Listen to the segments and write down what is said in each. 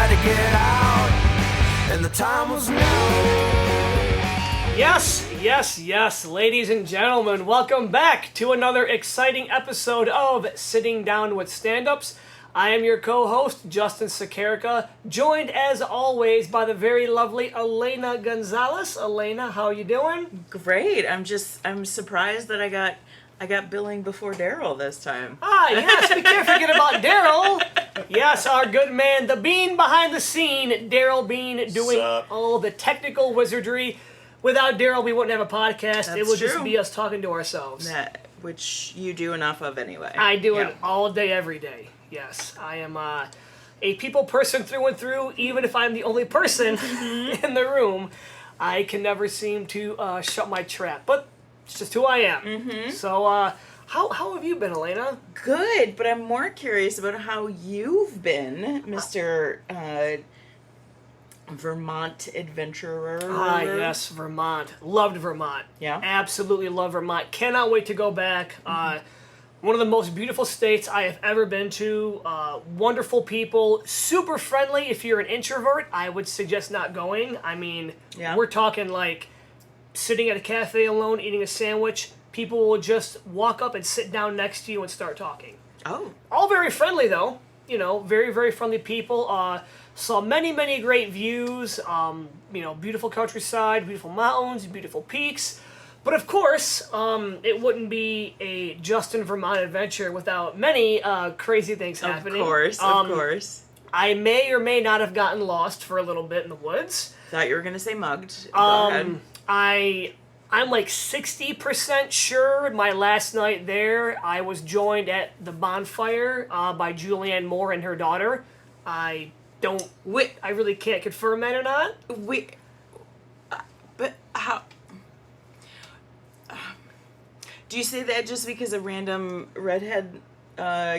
tried to get out, and the time was now. Yes, ladies and gentlemen, welcome back to another exciting episode of Sitting Down with Standups. I am your co-host, Justin Sakarica, joined as always by the very lovely Elena Gonzalez. Elena, how you doing? Great. I'm surprised that I got billing before Daryl this time. Yes, we can't forget about Daryl. Yes, our good man, the Bean behind the scene, Daryl Bean, doing all the technical wizardry. Without Daryl, we wouldn't have a podcast. It would just be us talking to ourselves. Which you do enough of anyway. I do it all day, every day. Yes, I am a people person through and through. Even if I'm the only person in the room, I can never seem to shut my trap. But it's just who I am. Mm-hmm. So, how have you been, Elena? Good, but I'm more curious about how you've been, Mr. Vermont adventurer. Yes, Vermont. Loved Vermont. Yeah? Absolutely love Vermont. Cannot wait to go back. One of the most beautiful states I have ever been to. Wonderful people. Super friendly. If you're an introvert, I would suggest not going. I mean, we're talking like sitting at a cafe alone, eating a sandwich. People will just walk up and sit down next to you and start talking. Oh. All very friendly, though. You know, very, very friendly people. Saw many, many great views. Beautiful countryside, beautiful mountains, beautiful peaks. But of course, it wouldn't be a Justin Vermont adventure without many crazy things happening. Of course. I may or may not have gotten lost for a little bit in the woods. Thought you were going to say mugged. Go ahead. I'm like 60% sure my last night there, I was joined at the bonfire by Julianne Moore and her daughter. I really can't confirm that or not. But how... Do you say that just because a random redhead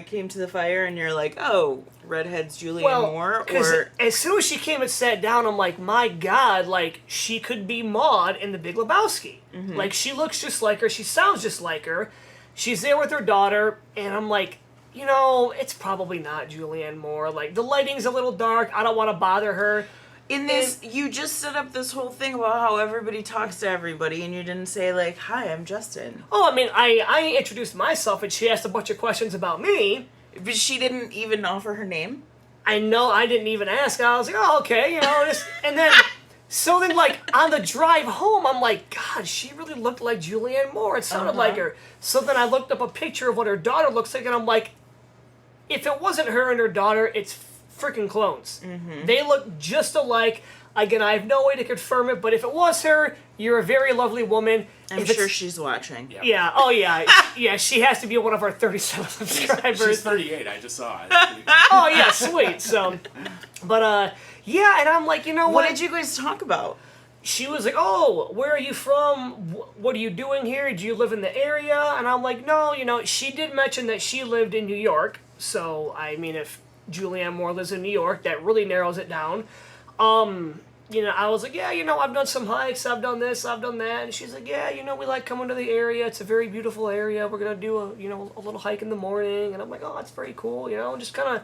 came to the fire and you're like, oh, redhead's Julianne Moore? Or as soon as she came and sat down, I'm like, my God, like, she could be Maude in The Big Lebowski. Mm-hmm. Like, she looks just like her. She sounds just like her. She's there with her daughter, and I'm like, it's probably not Julianne Moore. Like, the lighting's a little dark. I don't want to bother her. In this, you just set up this whole thing about how everybody talks to everybody, and you didn't say, like, hi, I'm Justin. Oh, I mean, I introduced myself, and she asked a bunch of questions about me. But she didn't even offer her name? I know, I didn't even ask. I was like, oh, okay, and then, like, on the drive home, I'm like, God, she really looked like Julianne Moore. It sounded like her. So then I looked up a picture of what her daughter looks like, and I'm like, if it wasn't her and her daughter, it's freaking clones. Mm-hmm. They look just alike. Again, I have no way to confirm it, but if it was her, you're a very lovely woman. I'm sure she's watching. Yeah. Oh, yeah. Yeah, she has to be one of our 37 subscribers. She's 38. I just saw it. Oh, yeah, sweet. So, but, and I'm like, what did you guys talk about? She was like, oh, where are you from? What are you doing here? Do you live in the area? And I'm like, no, she did mention that she lived in New York. So, I mean, if Julianne Moore lives in New York, that really narrows it down. I was like, I've done some hikes, I've done this, I've done that. And she's like, we like coming to the area. It's a very beautiful area. We're going to do a little hike in the morning. And I'm like, oh, that's very cool, just kind of,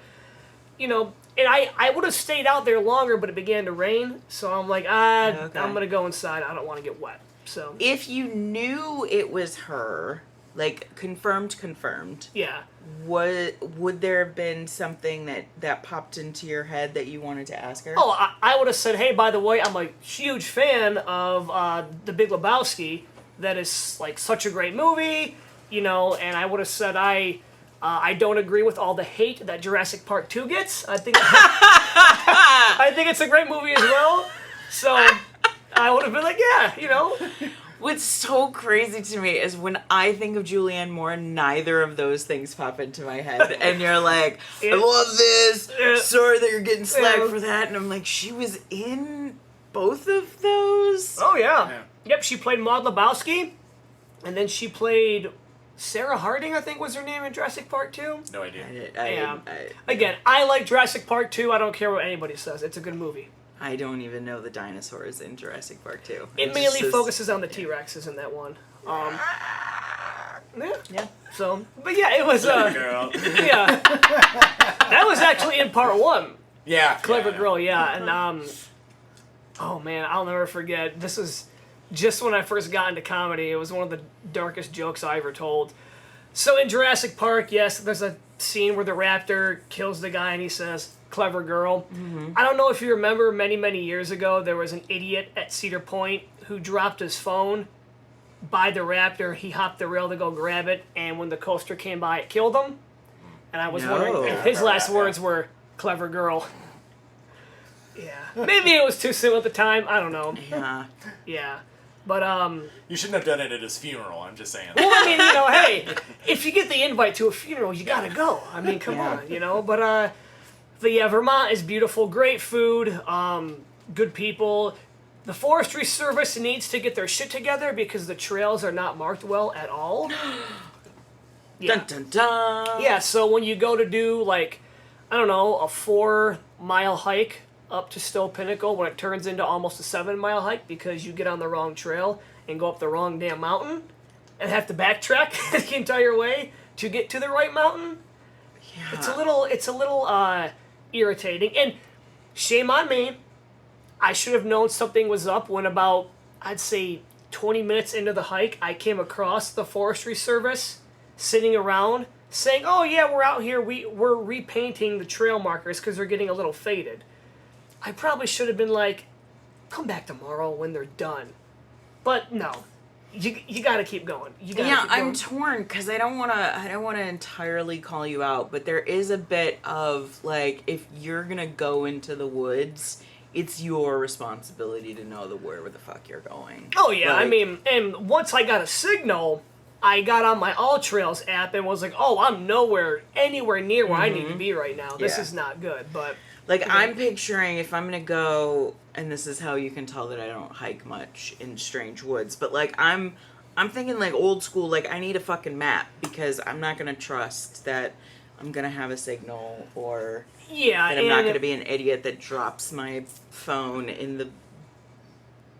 and I would have stayed out there longer, but it began to rain. So I'm like, I'm going to go inside. I don't want to get wet. So if you knew it was her, like confirmed. Yeah. Would there have been something that popped into your head that you wanted to ask her? Oh, I would have said, hey, by the way, I'm a huge fan of The Big Lebowski. That is like such a great movie, and I would have said I don't agree with all the hate that Jurassic Park 2 gets. I think I think it's a great movie as well. So I would have been like, What's so crazy to me is when I think of Julianne Moore, neither of those things pop into my head. And you're like, I love this. Sorry that you're getting slack for that. And I'm like, she was in both of those? Oh, yeah. Yep, she played Maude Lebowski. And then she played Sarah Harding, I think was her name in Jurassic Park 2. No idea. Again, I like Jurassic Park 2. I don't care what anybody says. It's a good movie. I don't even know the dinosaurs in Jurassic Park 2. It mainly focuses on the T-Rexes in that one. Yeah. So, but yeah, it was. Girl. Yeah. That was actually in part 1. Yeah. Clever yeah. Girl, yeah. And, oh man, I'll never forget. This is just when I first got into comedy. It was one of the darkest jokes I ever told. So in Jurassic Park, yes, there's a scene where the raptor kills the guy and he says, "Clever girl." Mm-hmm. I don't know if you remember, many years ago, there was an idiot at Cedar Point who dropped his phone by the raptor. He hopped the rail to go grab it, and when the coaster came by, it killed him. And I was wondering if his last words were, "Clever girl." Yeah. Maybe it was too soon at the time. I don't know. Yeah. Yeah. But, You shouldn't have done it at his funeral, I'm just saying. well, I mean, you know, hey, if you get the invite to a funeral, you gotta go. I mean, come on, you know. But yeah, Vermont is beautiful, great food, good people. The Forestry Service needs to get their shit together because the trails are not marked well at all. Yeah. Dun dun dun. Yeah, so when you go to do, like, I don't know, a 4-mile hike up to Stowe Pinnacle, when it turns into almost a 7-mile hike because you get on the wrong trail and go up the wrong damn mountain and have to backtrack the entire way to get to the right mountain. Yeah. It's a little irritating. And shame on me. I should have known something was up when about, I'd say, 20 minutes into the hike, I came across the Forestry Service sitting around saying, "Oh yeah, we're out here, we're repainting the trail markers because they're getting a little faded." I probably should have been like, "Come back tomorrow when they're done." But no, you got to keep going. I'm torn because I don't want to entirely call you out, but there is a bit of like, if you're gonna go into the woods, it's your responsibility to know where the fuck you're going. Oh yeah, like, I mean, and once I got a signal, I got on my All Trails app and was like, "Oh, I'm anywhere near where I need to be right now. This is not good." But like, I'm picturing if I'm gonna go, and this is how you can tell that I don't hike much in strange woods, but like I'm thinking like old school, like I need a fucking map because I'm not gonna trust that I'm gonna have a signal or that I'm not gonna be an idiot that drops my phone in the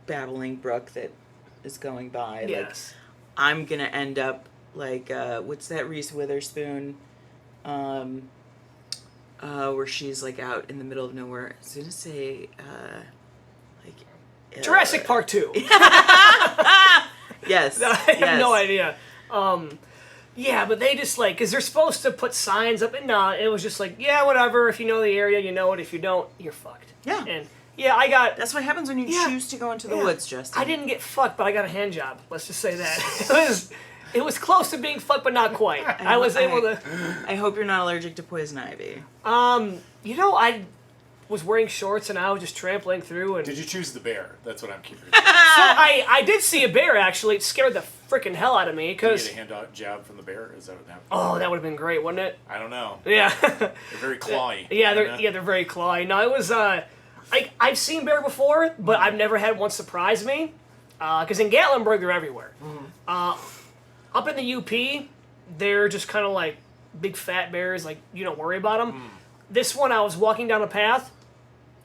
babbling brook that is going by. yes. Like, I'm gonna end up like what's that Reese Witherspoon where she's like out in the middle of nowhere. I was gonna say Jurassic Park 2. Yes. I have no idea. Yeah, but they just like, because they're supposed to put signs up, and no, it was just like, yeah, whatever. If you know the area, you know it. If you don't, you're fucked. Yeah. And yeah, I got. That's what happens when you choose to go into the woods, Justin. I didn't get fucked, but I got a hand job. Let's just say that. It was close to being fucked, but not quite. I was able to. I hope you're not allergic to poison ivy. You know, I was wearing shorts and I was just trampling through. And Did you choose the bear? That's what I'm curious. So I did see a bear actually. It scared the freaking hell out of me Did you because. get a hand job from the bear? Is that what happened? Oh, that would have been great, wouldn't it? I don't know. Yeah. They're very clawy. Yeah, they're very clawy. No, it was I've seen bear before, but I've never had one surprise me. Because in Gatlinburg they're everywhere. Up in the UP, they're just kind of like big fat bears. Like, you don't worry about them. This one, I was walking down a path,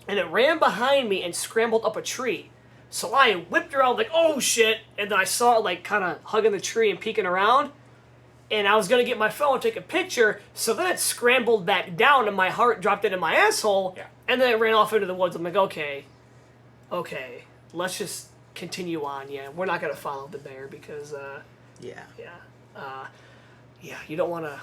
and it ran behind me and scrambled up a tree. So I whipped around like, oh shit, and then I saw it like kind of hugging the tree and peeking around. And I was going to get my phone and take a picture, so then it scrambled back down and my heart dropped into my asshole. Yeah. And then it ran off into the woods. I'm like, okay, let's just continue on. Yeah, we're not going to follow the bear because, Yeah. you don't want to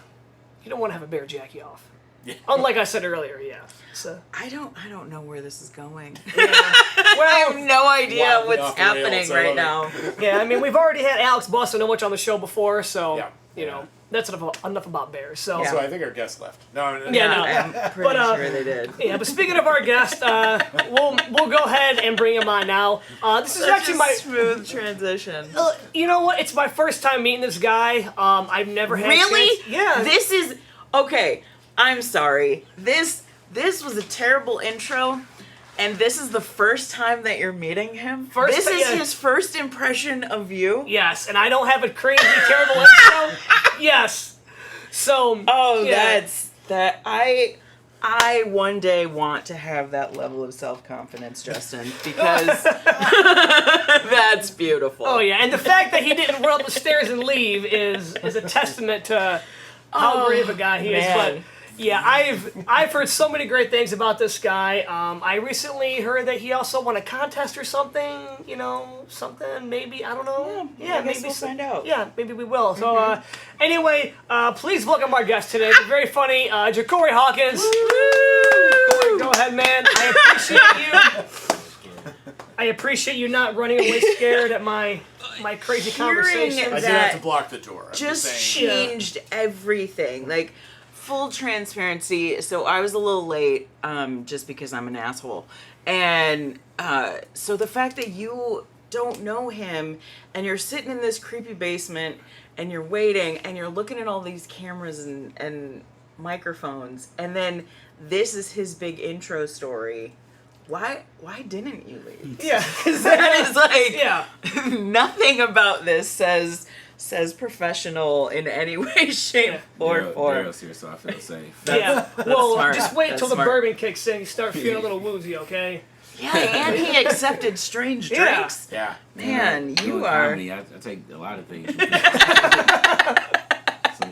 have a bear jack you off. Yeah. Unlike I said earlier, yeah. So I don't know where this is going. yeah. I Well, have no idea Wildly what's off the rails, happening I right love now. yeah. I mean, we've already had Alex Buss and much on the show before, so Yeah. you know that's enough about bears. So So I think our guest left. No. Yeah, no. I'm pretty But, sure they did. yeah. But speaking of our guest, we'll go ahead and bring him on now. This is Such actually a my. smooth transition. You know what? It's my first time meeting this guy. I've never had. Really? A chance. Yeah. This is okay. I'm sorry. This was a terrible intro, and this is the first time that you're meeting him. This is his first impression of you. Yes, and I don't have a crazy terrible intro. Yes. So. Oh, yeah. that's that. I one day want to have that level of self-confidence, Justin, because that's beautiful. Oh yeah, and the fact that he didn't run up the stairs and leave is a testament to how great of a guy he is. But Yeah, I've heard so many great things about this guy. I recently heard that he also won a contest or something. You know, something maybe, I don't know. Yeah, I guess maybe we'll find out. Yeah, maybe we will. So anyway, please welcome our guest today. The very funny JeCorey Hawkins. Corey, go ahead, man. I appreciate you not running away scared at my crazy conversation. I did have to block the door. I'm Just saying. changed everything. Like, full transparency. So I was a little late, just because I'm an asshole. And so the fact that you don't know him and you're sitting in this creepy basement and you're waiting and you're looking at all these cameras and microphones, and then this is his big intro story. Why didn't you leave? Yeah, That is like, yeah. nothing about this says professional in any way, shape, or form. Daryl's here, so I feel safe. Yeah, well, smart. just wait That's till the smart. bourbon kicks in. You start feeling a little woozy, okay? Yeah, and he accepted strange Yeah. drinks. Yeah. Man, you Doing are. comedy, I take a lot of things.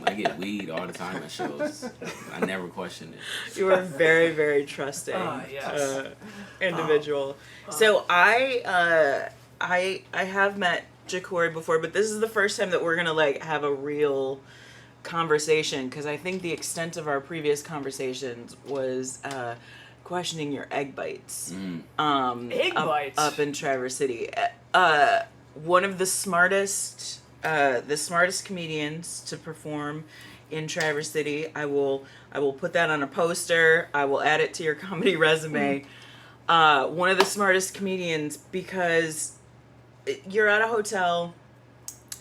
I get weed all the time at shows. I never question it. You are very, very trusting Yes. individual. So I have met JeCorey before, but this is the first time that we're gonna like have a real conversation, because I think the extent of our previous conversations was questioning your egg bites. Egg bites? Up in Traverse City. One of the smartest comedians to perform in Traverse City. I will put that on a poster. I will add it to your comedy resume. One of the smartest comedians, because you're at a hotel,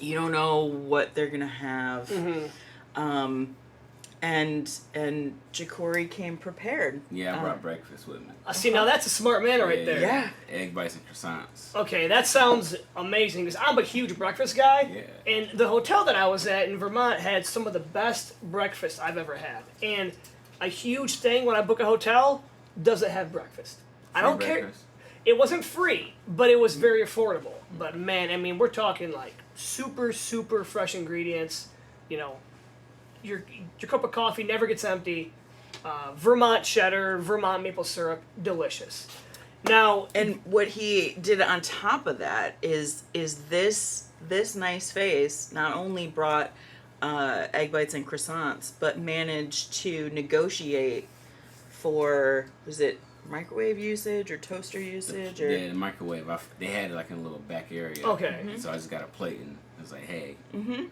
you don't know what they're gonna have. And JeCorey came prepared. Yeah, I brought breakfast with me. See, now that's a smart man right there. Yeah. Egg bites and croissants. Okay, that sounds amazing, because I'm a huge breakfast guy. Yeah. And the hotel that I was at in Vermont had some of the best breakfast I've ever had. And a huge thing when I book a hotel, does it have breakfast? I don't care. Breakfast. It wasn't free, but it was very affordable. But man, I mean, we're talking like super, super fresh ingredients. You know, your cup of coffee never gets empty. Vermont cheddar, Vermont maple syrup, delicious. Now, And what he did on top of that is this nice face not only brought egg bites and croissants, but managed to negotiate for, was it microwave usage or toaster usage? Or Yeah, the microwave. They had it like in a little back area. Okay. And so I just got a plate and it was like, hey,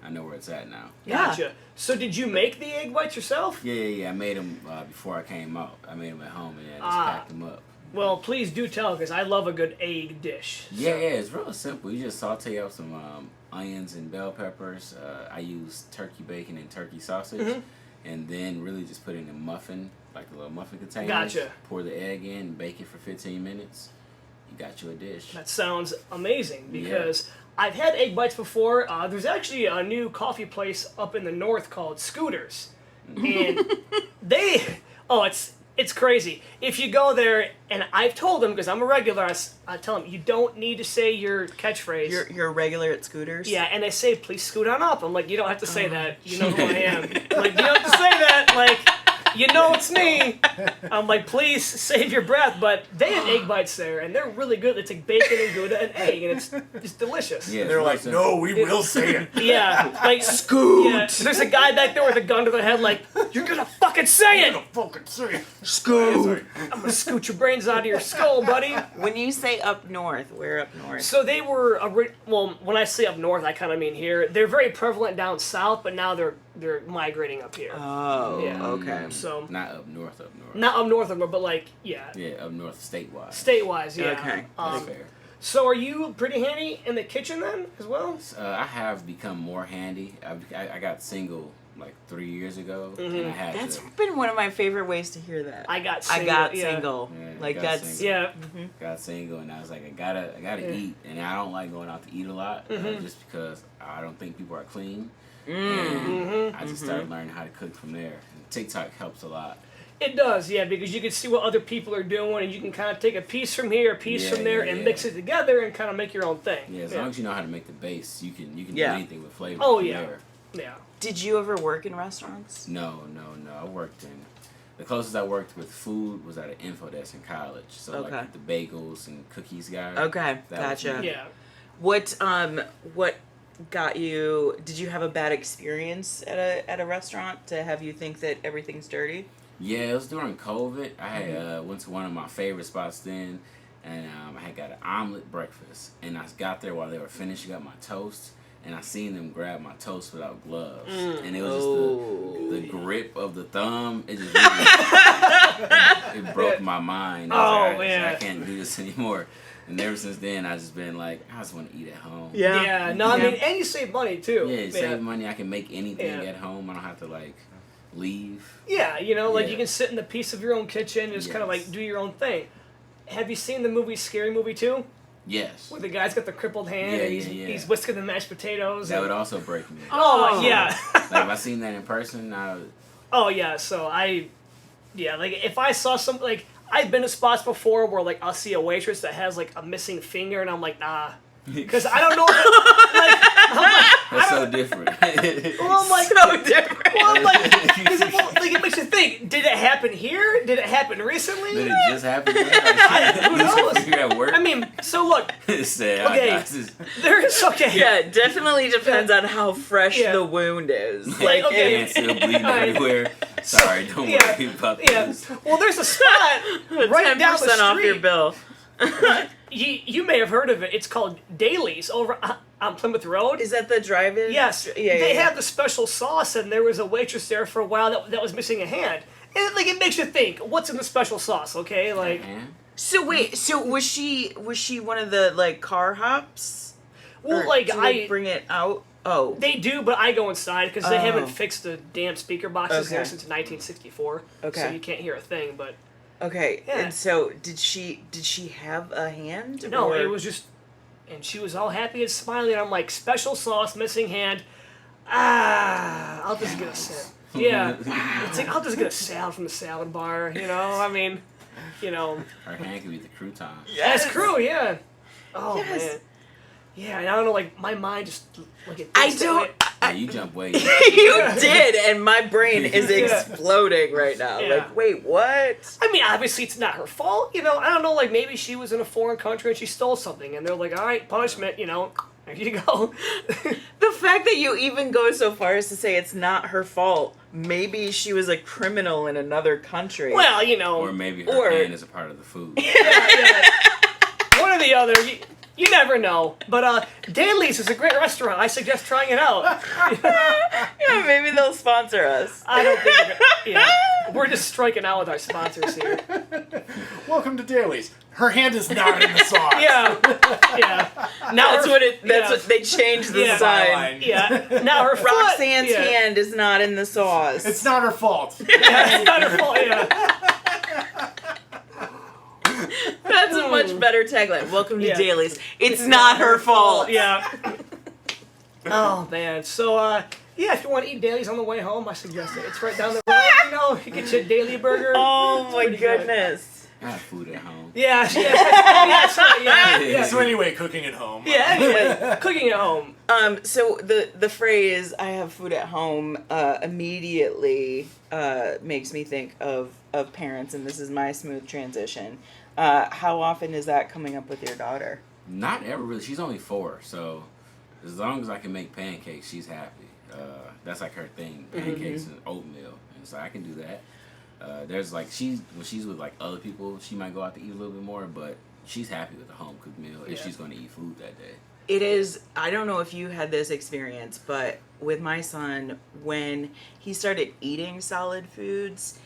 I know where it's at now. Yeah. gotcha. So did you make the egg whites yourself? Yeah. I made them before I came out. I made them at home and I just packed them up. Well, please do tell, because I love a good egg dish. Yeah, it's real simple. You just saute up some onions and bell peppers. I use turkey bacon and turkey sausage, and then really just put it in a muffin, like a little muffin container. Gotcha. Pour the egg in, and bake it for 15 minutes. You got you a dish. That sounds amazing, because I've had egg bites before. There's actually a new coffee place up in the north called Scooters, and it's crazy. If you go there, and I've told them, because I'm a regular, I tell them, you don't need to say your catchphrase. You're a regular at Scooters? Yeah, and they say, please scoot on up. I'm like, you don't have to say that. You know who I am. Like, you don't have to say that. Like, you know it's me. I'm like, please save your breath. But they have egg bites there, and they're really good. It's like bacon and Gouda and egg, and it's delicious. Yeah, They're it's like, real simple. no, we will say it. Yeah, like scoot. Yeah, there's a guy back there with a gun to the head, like, you're gonna fucking say it. Fucking say it. Scoot! I'm gonna scoot your brains out of your skull, buddy. When you say up north, where up north? So they were well. When I say up north, I kind of mean here. They're very prevalent down south, but now they're migrating up here. Oh, Yeah. okay. So Not up north. not up north of them, but like yeah, Yeah, up north statewide. state-wise, yeah. Okay. That's fair. So are you pretty handy in the kitchen then as well? I have become more handy. I got single like 3 years ago, and I had That's to. been one of my favorite ways to hear that. I got I single. got yeah. single. Yeah, Like got that's single. Yeah. Got single, and I was like, I gotta eat, and I don't like going out to eat a lot, just because I don't think people are clean. And I just started learning how to cook from there. And TikTok helps a lot. It does, yeah, because you can see what other people are doing, and you can kind of take a piece from here, a piece Yeah, from there, yeah, and yeah. mix it together and kind of make your own thing. Yeah, as long as you know how to make the base, you can do Yeah. anything with flavor. Oh, from yeah. there. Yeah. Did you ever work in restaurants? No. I worked in The closest I worked with food was at an info desk in college. So like the bagels and cookies guy. Okay, That gotcha. was Yeah. What got you? Did you have a bad experience at a restaurant to have you think that everything's dirty? Yeah, it was during COVID. I had went to one of my favorite spots then, and I had got an omelet breakfast. And I got there while they were finishing up my toast, and I seen them grab my toast without gloves, and it was just the grip of the thumb. It just really, it broke my mind. I was like, I can't do this anymore. And ever since then, I've just been like, I just want to eat at home. Yeah. No, I mean, and you save money too. Yeah, save money. I can make anything at home. I don't have to like leave. Yeah, you know, like you can sit in the piece of your own kitchen and just kind of like do your own thing. Have you seen the movie Scary Movie 2? Yes. Where the guy's got the crippled hand and he's whisking the mashed potatoes. That would also break me. Oh, yeah. Like, if I seen that in person, I would... Oh, yeah, so like, if I saw some, like, I've been to spots before where, like, I'll see a waitress that has, like, a missing finger, and I'm like, nah. Because I don't know That's so different. Well, I'm like, so different. Well, I'm like, because it makes you think, did it happen here? Did it happen recently? Did it just happen? Who knows? You're at work? I mean, so look, Say, okay, there is, okay. Yeah, it definitely depends on how fresh the wound is. Like, okay. And still bleeding everywhere. Sorry, don't worry about this. Well, there's a spot right down the street. 10% off your bill. You may have heard of it. It's called Daly's over on Plymouth Road. Is that the drive-in? Yes. They have the special sauce, and there was a waitress there for a while that was missing a hand. And like, it makes you think, what's in the special sauce? Okay, like. So wait, so was she one of the like car hops? Well, Or like do they bring it out. Oh. They do, but I go inside because they haven't fixed the damn speaker boxes there since 1964. Okay. So you can't hear a thing, but. Okay, Yeah. and so did she have a hand? No, or? it was just, and she was all happy and smiling, and I'm like, special sauce, missing hand. I'll just get a salad. Yeah, it's like, I'll just get a salad from the salad bar, you know, I mean, you know. Her hand could be the croutons. That's true, yeah. Oh, Yes. man. Yeah, and I don't know, like, my mind just, like, it I thinks don't. Yeah, you jump way. You did, and my brain is exploding right now. Yeah. Like, wait, what? I mean, obviously it's not her fault, you know. I don't know, like, maybe she was in a foreign country and she stole something, and they're like, all right, punishment, you know, there you go. The fact that you even go so far as to say it's not her fault. Maybe she was a criminal in another country. Well, you know. Or maybe her hand is a part of the food. Yeah. One or the other. You never know. But Daly's is a great restaurant. I suggest trying it out. Yeah, maybe they'll sponsor us. I don't think we're just striking out with our sponsors here. Welcome to Daly's. Her hand is not in the sauce. Yeah. Now That's what they changed the sign. Byline. Yeah. Now her foot. Roxanne's hand is not in the sauce. It's not her fault. Yeah, it's not her fault. Yeah. That's a much better tagline. Welcome to Daly's. It's not her fault. Yeah. Oh man. So if you want to eat Daly's on the way home, I suggest it. It's right down the road. You know, you get your Daily burger. Oh my Pretty good. goodness. I have food at home. Yeah. So anyway, cooking at home. Yeah. Anyway, cooking at home. So the phrase "I have food at home" immediately makes me think of parents, and this is my smooth transition. How often is that coming up with your daughter? Not ever really. She's only 4, so as long as I can make pancakes, she's happy. That's like her thing, pancakes and oatmeal, and so I can do that. There's like when she's with like other people, she might go out to eat a little bit more, but she's happy with the home cooked meal if she's going to eat food that day. It is, I don't know if you had this experience, but with my son, when he started eating solid foods,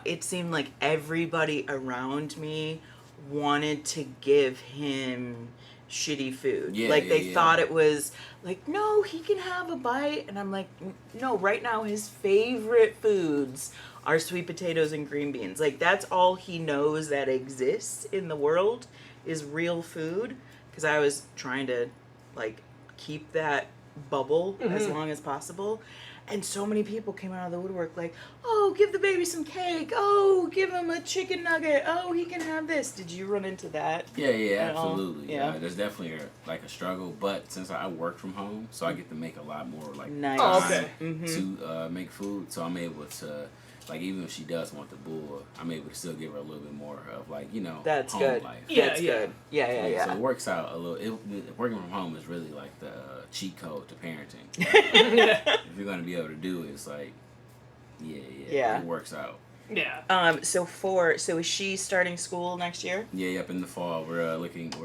it seemed like everybody around me wanted to give him shitty food. They thought it was like, no, he can have a bite. And I'm like, no, right now his favorite foods are sweet potatoes and green beans. Like, that's all he knows that exists in the world is real food. Because I was trying to, like, keep that bubble as long as possible. And so many people came out of the woodwork like, oh, give the baby some cake. Oh, give him a chicken nugget. Oh, he can have this. Did you run into that? Yeah, absolutely. Yeah. There's definitely a struggle, but since I work from home, so I get to make a lot more like Nice. Oh, okay. to make food, so I'm able to like even if she does want the bull, I'm able to still give her a little bit more of like That's home good. life. That's good. Yeah. So it works out a little. Working from home is really like the cheat code to parenting. If you're gonna be able to do it, it's like, it works out. Yeah. So is she starting school next year? Yeah, yep. In the fall, we're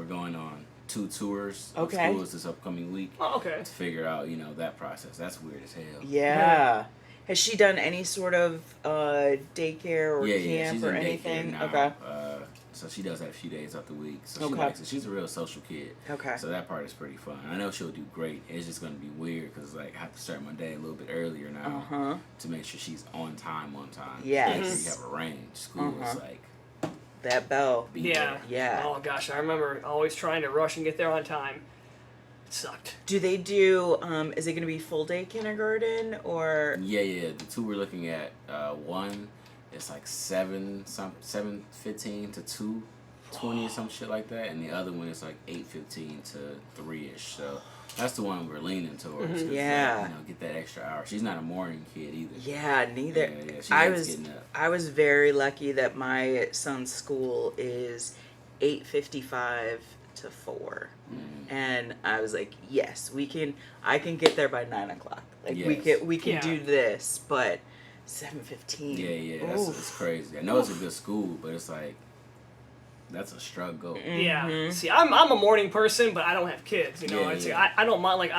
going on 2 tours of Okay. schools this upcoming week. Oh, okay. To figure out that process. That's weird as hell. Yeah. Has she done any sort of daycare or camp she's or in anything? daycare now. Okay. So she does that a few days out the week. So she Okay. likes it. She's a real social kid. Okay. So that part is pretty fun. I know she'll do great. It's just going to be weird because like I have to start my day a little bit earlier now to make sure she's on time. Yes. Make sure you have a range. School is like That bell. be Yeah. there. Yeah. Oh gosh, I remember always trying to rush and get there on time. It sucked. Do they do, is it going to be full day kindergarten or? Yeah. The 2 we're looking at, one is like 7:15 to 2:20 or some shit like that, and the other one is like 8:15 to 3ish. So that's the one we're leaning towards. 'Cause, Yeah. get that extra hour. She's not a morning kid either. Yeah, neither. Yeah, she hates getting up. I was very lucky that my son's school is 8:55 to 4. And I was like, yes, I can get there by 9 o'clock. Like we can Yeah. do this, but 7:15. Yeah, that's crazy. I know it's a good school, but it's like that's a struggle. Yeah. See, I'm a morning person, but I don't have kids. Yeah, It's yeah. like, I don't mind. Like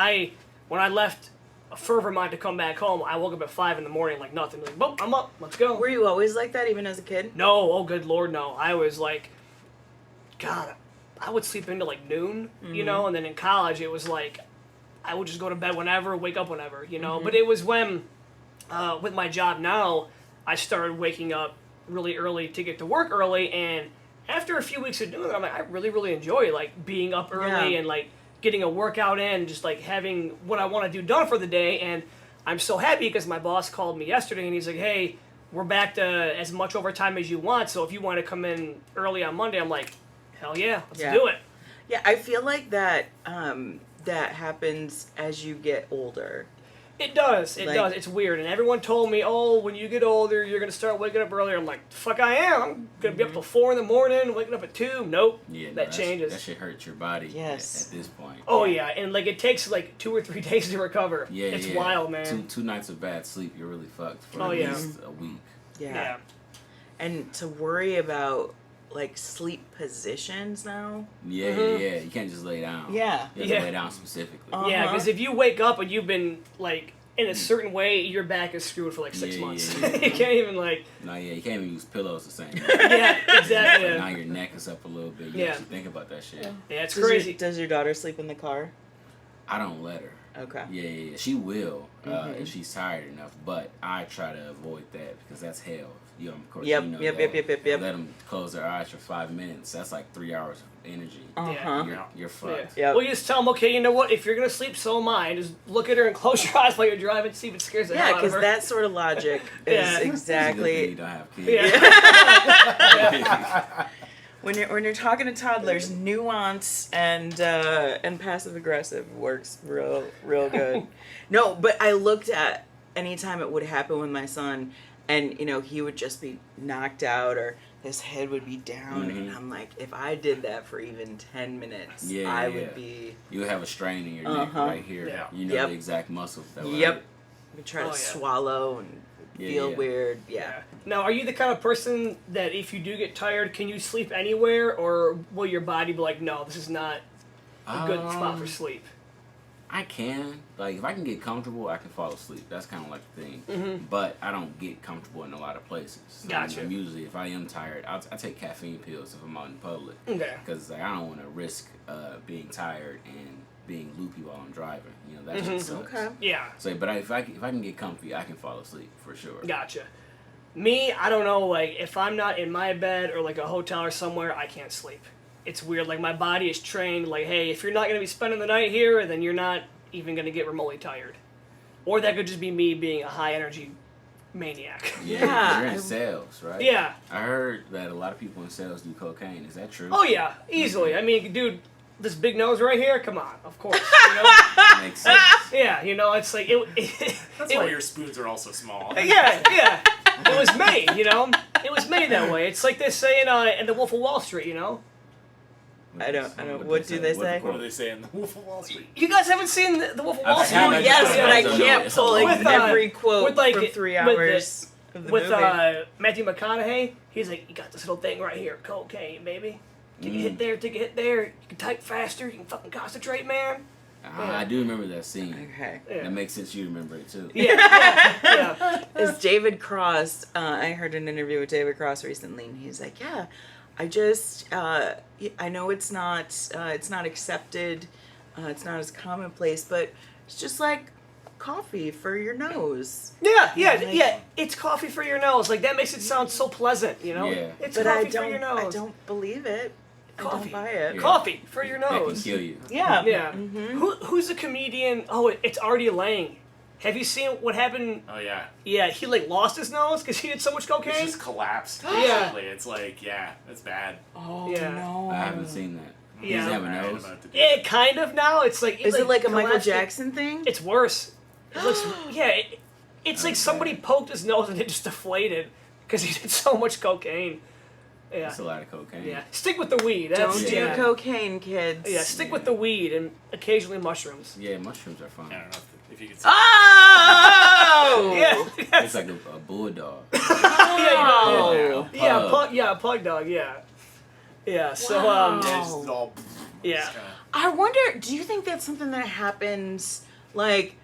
when I left a fervor mind to come back home, I woke up at 5 in the morning like nothing. Like, boom, I'm up. Let's go. Were you always like that, even as a kid? No, oh good lord, no. I was like, God, I would sleep into like noon, and then in college it was like, I would just go to bed whenever, wake up whenever, But it was when, with my job now, I started waking up really early to get to work early, and after a few weeks of doing it, I'm like, I really, really enjoy like being up early and like getting a workout in, just like having what I want to do done for the day, and I'm so happy because my boss called me yesterday and he's like, hey, we're back to as much overtime as you want, so if you want to come in early on Monday, I'm like, hell yeah, let's do it. Yeah, I feel like that that happens as you get older. It does. It does. It's weird. And everyone told me, oh, when you get older, you're going to start waking up earlier. I'm like, fuck I am. I'm going to be up till 4 in the morning, waking up at 2. Nope. Yeah, that changes. That shit hurts your body Yes. at this point. Oh, yeah. And, like, it takes, like, 2 or 3 days to recover. Yeah, it's wild, man. Two nights of bad sleep, you're really fucked for Oh, at yeah. least a week. Yeah. And to worry about like sleep positions now. Yeah. You can't just lay down. Yeah. You have to lay down specifically. Yeah, because if you wake up and you've been, like, in a certain way, your back is screwed for, like, 6 months. Yeah. You can't even, like... No, you can't even use pillows the same. Yeah, exactly. Like, now your neck is up a little bit. You have to think about that shit. Yeah, it's crazy. Does your daughter sleep in the car? I don't let her. Okay. Yeah. She will if she's tired enough, but I try to avoid that because that's hell. Of course, Yep. Let them close their eyes for 5 minutes. That's like 3 hours of energy. You're fucked. Well, you just tell them, okay, you know what? If you're gonna sleep, so am I. Just look at her and close your eyes while you're driving, see if it scares the hell out of her. because that sort of logic is Yeah. exactly. You don't have kids. Yeah. When you're talking to toddlers, nuance and passive aggressive works real good. No, but I looked at anytime it would happen with my son, and he would just be knocked out or his head would be down, and I'm like, if I did that for even 10 minutes, I would be. You would have a strain in your neck right here. Yeah. You know the exact muscles that would Yep. hurt. We try to swallow and feel weird. Yeah. Now, are you the kind of person that if you do get tired, can you sleep anywhere, or will your body be like, no, this is not a good spot for sleep? I can. Like, if I can get comfortable, I can fall asleep. That's kind of like the thing. But I don't get comfortable in a lot of places. Gotcha. I'm usually, if I am tired, I take caffeine pills if I'm out in public. Okay. Because I don't want to risk being tired and being loopy while I'm driving. That just sucks. Okay. Yeah. So, but if I can get comfy, I can fall asleep for sure. Gotcha. Me, I don't know, like, if I'm not in my bed or, like, a hotel or somewhere, I can't sleep. It's weird. Like, my body is trained, like, hey, if you're not going to be spending the night here, then you're not even going to get remotely tired. Or that could just be me being a high-energy maniac. Yeah. You're in sales, right? Yeah. I heard that a lot of people in sales do cocaine. Is that true? Oh, yeah. Easily. I mean, dude, this big nose right here, come on. Of course. Makes sense. Yeah, it's like... That's why your spoons are also small. Yeah. It was made, you know? It was made that way. It's like they say in The Wolf of Wall Street, you know? I don't. What do they say? What do they say in The Wolf of Wall Street? You guys haven't seen The Wolf of Wall I've Street? seen it. Yes, but I don't can't know. It's pull a like long every quote with, like, from 3 with hours of the With movie. Matthew McConaughey, he's like, you got this little thing right here, cocaine, baby. Take a hit there, take a hit there. You can type faster, you can fucking concentrate, man. I do remember that scene. Okay. Yeah. That makes sense. You remember it too. Yeah. Is David Cross? I heard an interview with David Cross recently, and he's like, "Yeah, I just, I know it's not accepted, it's not as commonplace, but it's just like coffee for your nose." Yeah. It's coffee for your nose. Like, that makes it sound so pleasant, you know? Yeah. It's But coffee for your nose. I don't believe it. I Coffee. don't buy it. Yeah. Coffee for your That can nose. kill you. Yeah. Yeah. Mm-hmm. Who's the comedian? Oh, it's Artie Lang. Have you seen what happened? Oh yeah. Yeah, he like lost his nose because he did so much It's cocaine. just collapsed. Yeah. Basically. It's like, yeah, that's bad. Oh Yeah. no. I haven't seen that. He Yeah. doesn't have a Bad nose. about the Yeah, kind of now. It's like Is it like a Michael collapsed. Jackson thing? It's worse. It looks. It's like Okay. somebody poked his nose and it just deflated because he did so much cocaine. Yeah. That's a lot of cocaine. Yeah. Stick with the weed. Don't That's, do yeah. cocaine, kids. Yeah, stick with the weed and occasionally mushrooms. Yeah, mushrooms are fun. I don't know if you could see. Oh. Yeah. It's like a bulldog. Oh. Yeah, pug dog. Yeah. Yeah. So Wow. Yeah, it's just all. yeah. Just kinda- I wonder, do you think that's something that happens, like,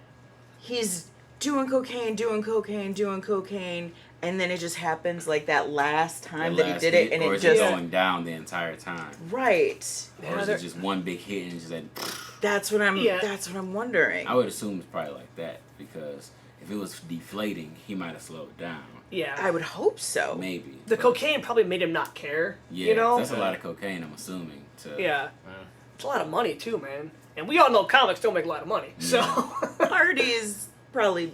he's doing cocaine, and then it just happens, like, that last time that he did it, and or it is just... it going down the entire time? Right. Or is it just one big hit and just like... That's what I'm wondering. I would assume it's probably like that because if it was deflating, he might have slowed down. Yeah. I would hope so. Maybe. The but- cocaine probably made him not care. Yeah, You know? that's a lot of cocaine, I'm assuming. Yeah. Yeah. It's a lot of money too, man. And we all know comics don't make a lot of money. So Artie's probably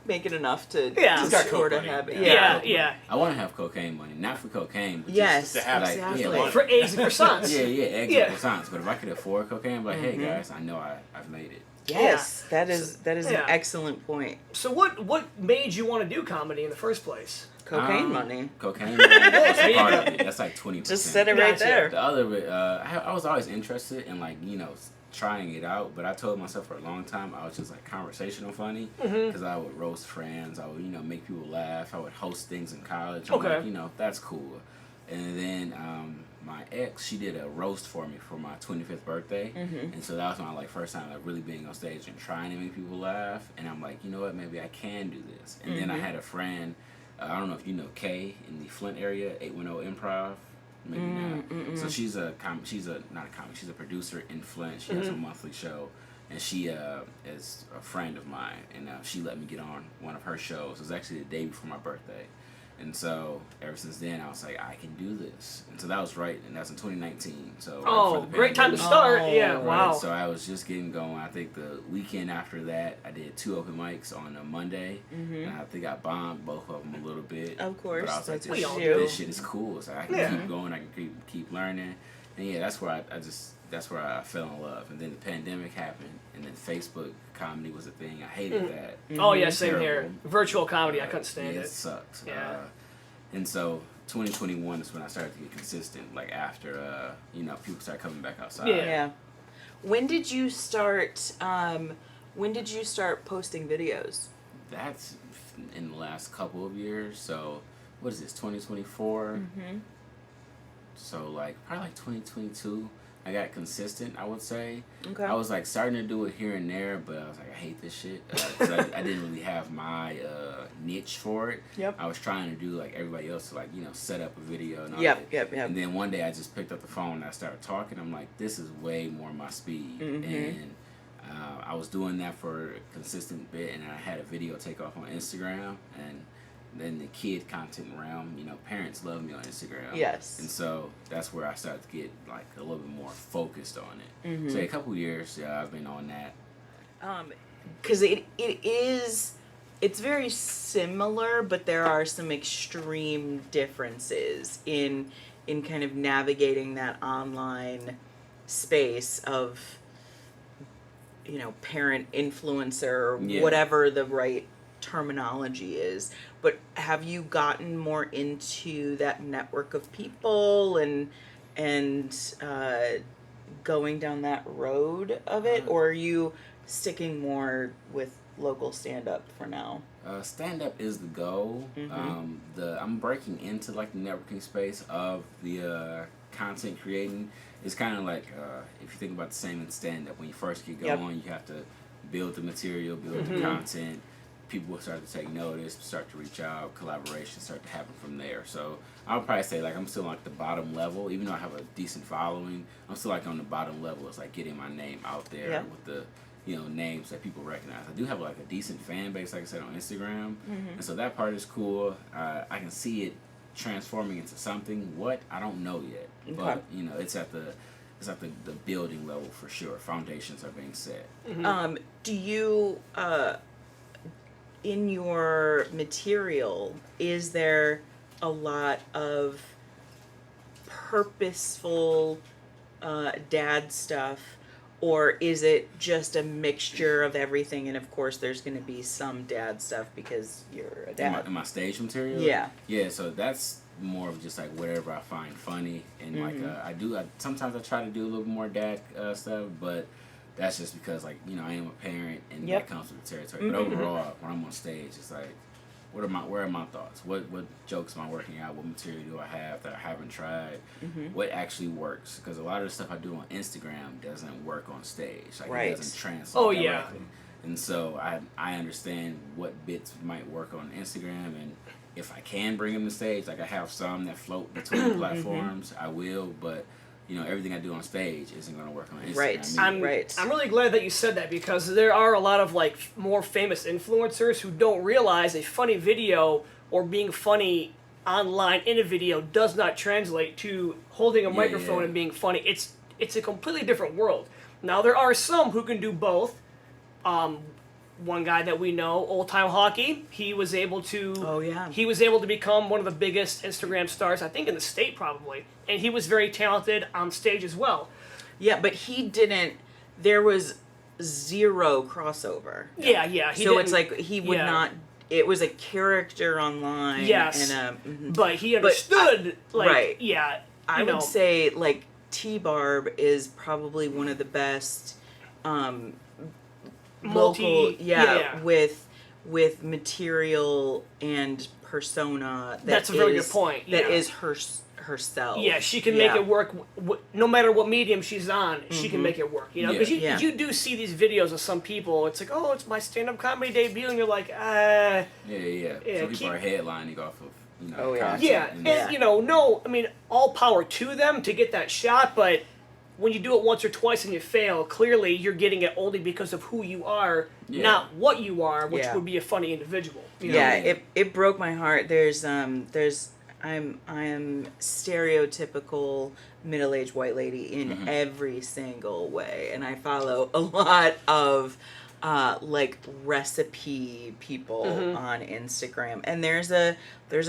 making enough to, Yeah. to He's got sort of coke have money. it. yeah. I want to have cocaine money, not for cocaine, but Yes, to have, like, exactly. yeah, like, For eggs and croissants. yeah, eggs Yeah. and croissants. But if I could afford cocaine, I'm like, hey guys, I know I've made it. Yes, that is Yeah. an excellent point. So what made you want to do comedy in the first place? Cocaine money. Cocaine money. That's a part of it. That's like 20%. Just said it right Gotcha. there. The other bit, I was always interested in like trying it out, but I told myself for a long time I was just like conversational funny because I would roast friends, I would make people laugh, I would host things in college. I'm Okay. like, that's cool. And then my ex, she did a roast for me for my 25th birthday, and so that was my like first time like really being on stage and trying to make people laugh. And I'm like, you know what, maybe I can do this. And then I had a friend. I don't know if you know Kay in the Flint area, 810 Improv. Maybe not. So she's not a comic. She's a producer in Flint. She has a monthly show, and she is a friend of mine. And she let me get on one of her shows. It was actually the day before my birthday, and so ever since then I was like, I can do this. And so that was right, and that's in 2019. So right Oh, before the great time to pandemic. start. Oh, Yeah, Right, wow. So I was just getting going. I think the weekend after that, I did 2 open mics on a Monday, and I think I bombed both of them a little bit. Of course, but I was like, that's what you do. this shit is cool. So I can Yeah. keep going. I can keep learning, and yeah, that's where that's where I fell in love. And then the pandemic happened, and then Facebook comedy was a thing. I hated that. Oh yeah, same here. Terrible. Virtual comedy, I couldn't stand Yeah, it. It sucks. Yeah. And so 2021 is when I started to get consistent. Like after people start coming back outside. Yeah. Yeah. When did you start posting videos? That's in the last couple of years. So what is this, 2024? So like probably like 2022 I got consistent, I would say. Okay. I was like starting to do it here and there, but I was like, I hate this shit. 'Cause I didn't really have my niche for it. Yep. I was trying to do like everybody else to like, set up a video and all Yep, that. yep. And then one day I just picked up the phone and I started talking. I'm like, this is way more my speed. And I was doing that for a consistent bit, and I had a video take off on Instagram, and then the kid content realm, parents love me on Instagram. Yes. And so that's where I started to get like a little bit more focused on it. So a couple years, I've been on that. Because it's very similar, but there are some extreme differences in kind of navigating that online space of parent influencer or Yeah. whatever the right term terminology is, but have you gotten more into that network of people and going down that road of it, or are you sticking more with local stand-up for now? Stand-up is the goal. I'm breaking into like the networking space of the content creating. It's kind of like if you think about the same in stand-up, when you first get going, you have to build the material, build the content. People will start to take notice, start to reach out, collaboration start to happen from there. So I would probably say like I'm still like the bottom level, even though I have a decent following. I'm still like on the bottom level. It's like getting my name out there with the names that people recognize. I do have like a decent fan base, like I said, on Instagram, and so that part is cool. I can see it transforming into something. What, I don't know yet, but it's at the building level for sure. Foundations are being set. Do you in your material, is there a lot of purposeful dad stuff, or is it just a mixture of everything? And of course there's going to be some dad stuff because you're a dad. In my stage material? Yeah, so that's more of just like whatever I find funny, and like sometimes I try to do a little more dad stuff, but that's just because like I am a parent, and that comes with the territory. But overall, when I'm on stage, it's like, where are my thoughts? What jokes am I working out? What material do I have that I haven't tried? What actually works? Because a lot of the stuff I do on Instagram doesn't work on stage. Like it doesn't translate directly. And so I understand what bits might work on Instagram, and if I can bring them to stage, like I have some that float between platforms, I will, but everything I do on stage isn't going to work on Instagram. I'm really glad that you said that, because there are a lot of like more famous influencers who don't realize a funny video or being funny online in a video does not translate to holding a microphone and being funny. It's a completely different world. Now there are some who can do both. One guy that we know, Old Time Hockey, he was able to become one of the biggest Instagram stars, I think in the state probably, and he was very talented on stage as well. Yeah, but he didn't. There was zero crossover. Yeah. So it's like he would not. It was a character online. Yes, and but he understood. I would say like T-Barb is probably one of the best. Local, with material and persona. That's a very good point. That is herself. Yeah, she can make it work. No matter what medium she's on, she can make it work. Because you do see these videos of some people. It's like, oh, it's my stand-up comedy debut, and you're like, Some people are headlining off of. All power to them to get that shot, but when you do it once or twice and you fail, clearly you're getting it only because of who you are, not what you are, which would be a funny individual. It broke my heart. I'm stereotypical middle-aged white lady in every single way, and I follow a lot of like recipe people on Instagram. And there's a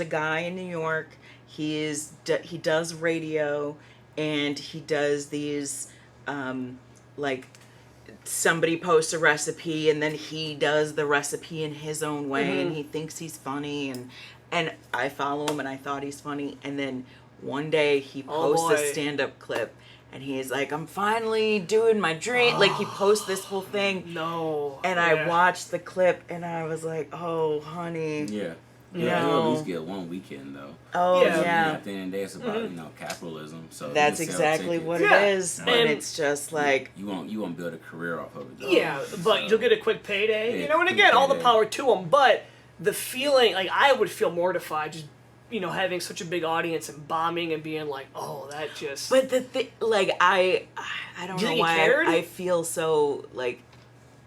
guy in New York. He does radio. And he does these, like, somebody posts a recipe, and then he does the recipe in his own way, and he thinks he's funny, and I follow him, and I thought he's funny, and then one day he posts a stand-up clip, and he's like, I'm finally doing my dream. Like, he posts this whole thing. No. And I watched the clip, and I was like, oh, honey. Yeah. Yeah, you at least get one weekend though. Oh yeah. At the end of the day, it's about capitalism. So that's exactly what it is, and it's just like you won't build a career off of it. Though. Yeah, but you'll get a quick payday. And again, all the power to them. But the feeling, like I would feel mortified just having such a big audience and bombing and being like, oh, that just. But I don't know why I feel so like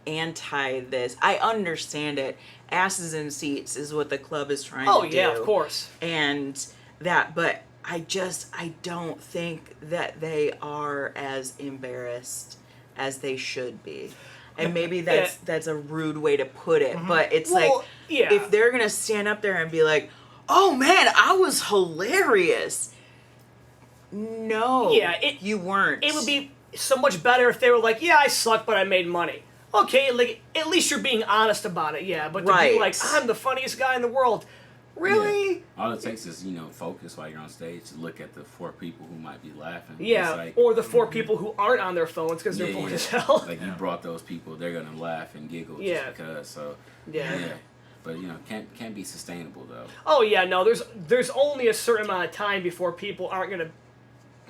anti this. I understand it. Asses in seats is what the club is trying to do. Oh yeah, of course. And that, but I don't think that they are as embarrassed as they should be. And maybe that's a rude way to put it, but it's if they're gonna stand up there and be like, oh man, I was hilarious. No. Yeah, you weren't. It would be so much better if they were like, yeah, I suck, but I made money. okay, like, at least you're being honest about it, yeah. But to Right. be like, I'm the funniest guy in the world. Really? Yeah. All it takes is, focus while you're on stage to look at the 4 people who might be laughing. Yeah, It's like, or the 4 people who aren't on their phones because they're bored as hell. Like, you brought those people, they're going to laugh and giggle Yeah. just because. So, Yeah. But, can't be sustainable, though. Oh, yeah, no, there's only a certain amount of time before people aren't going to,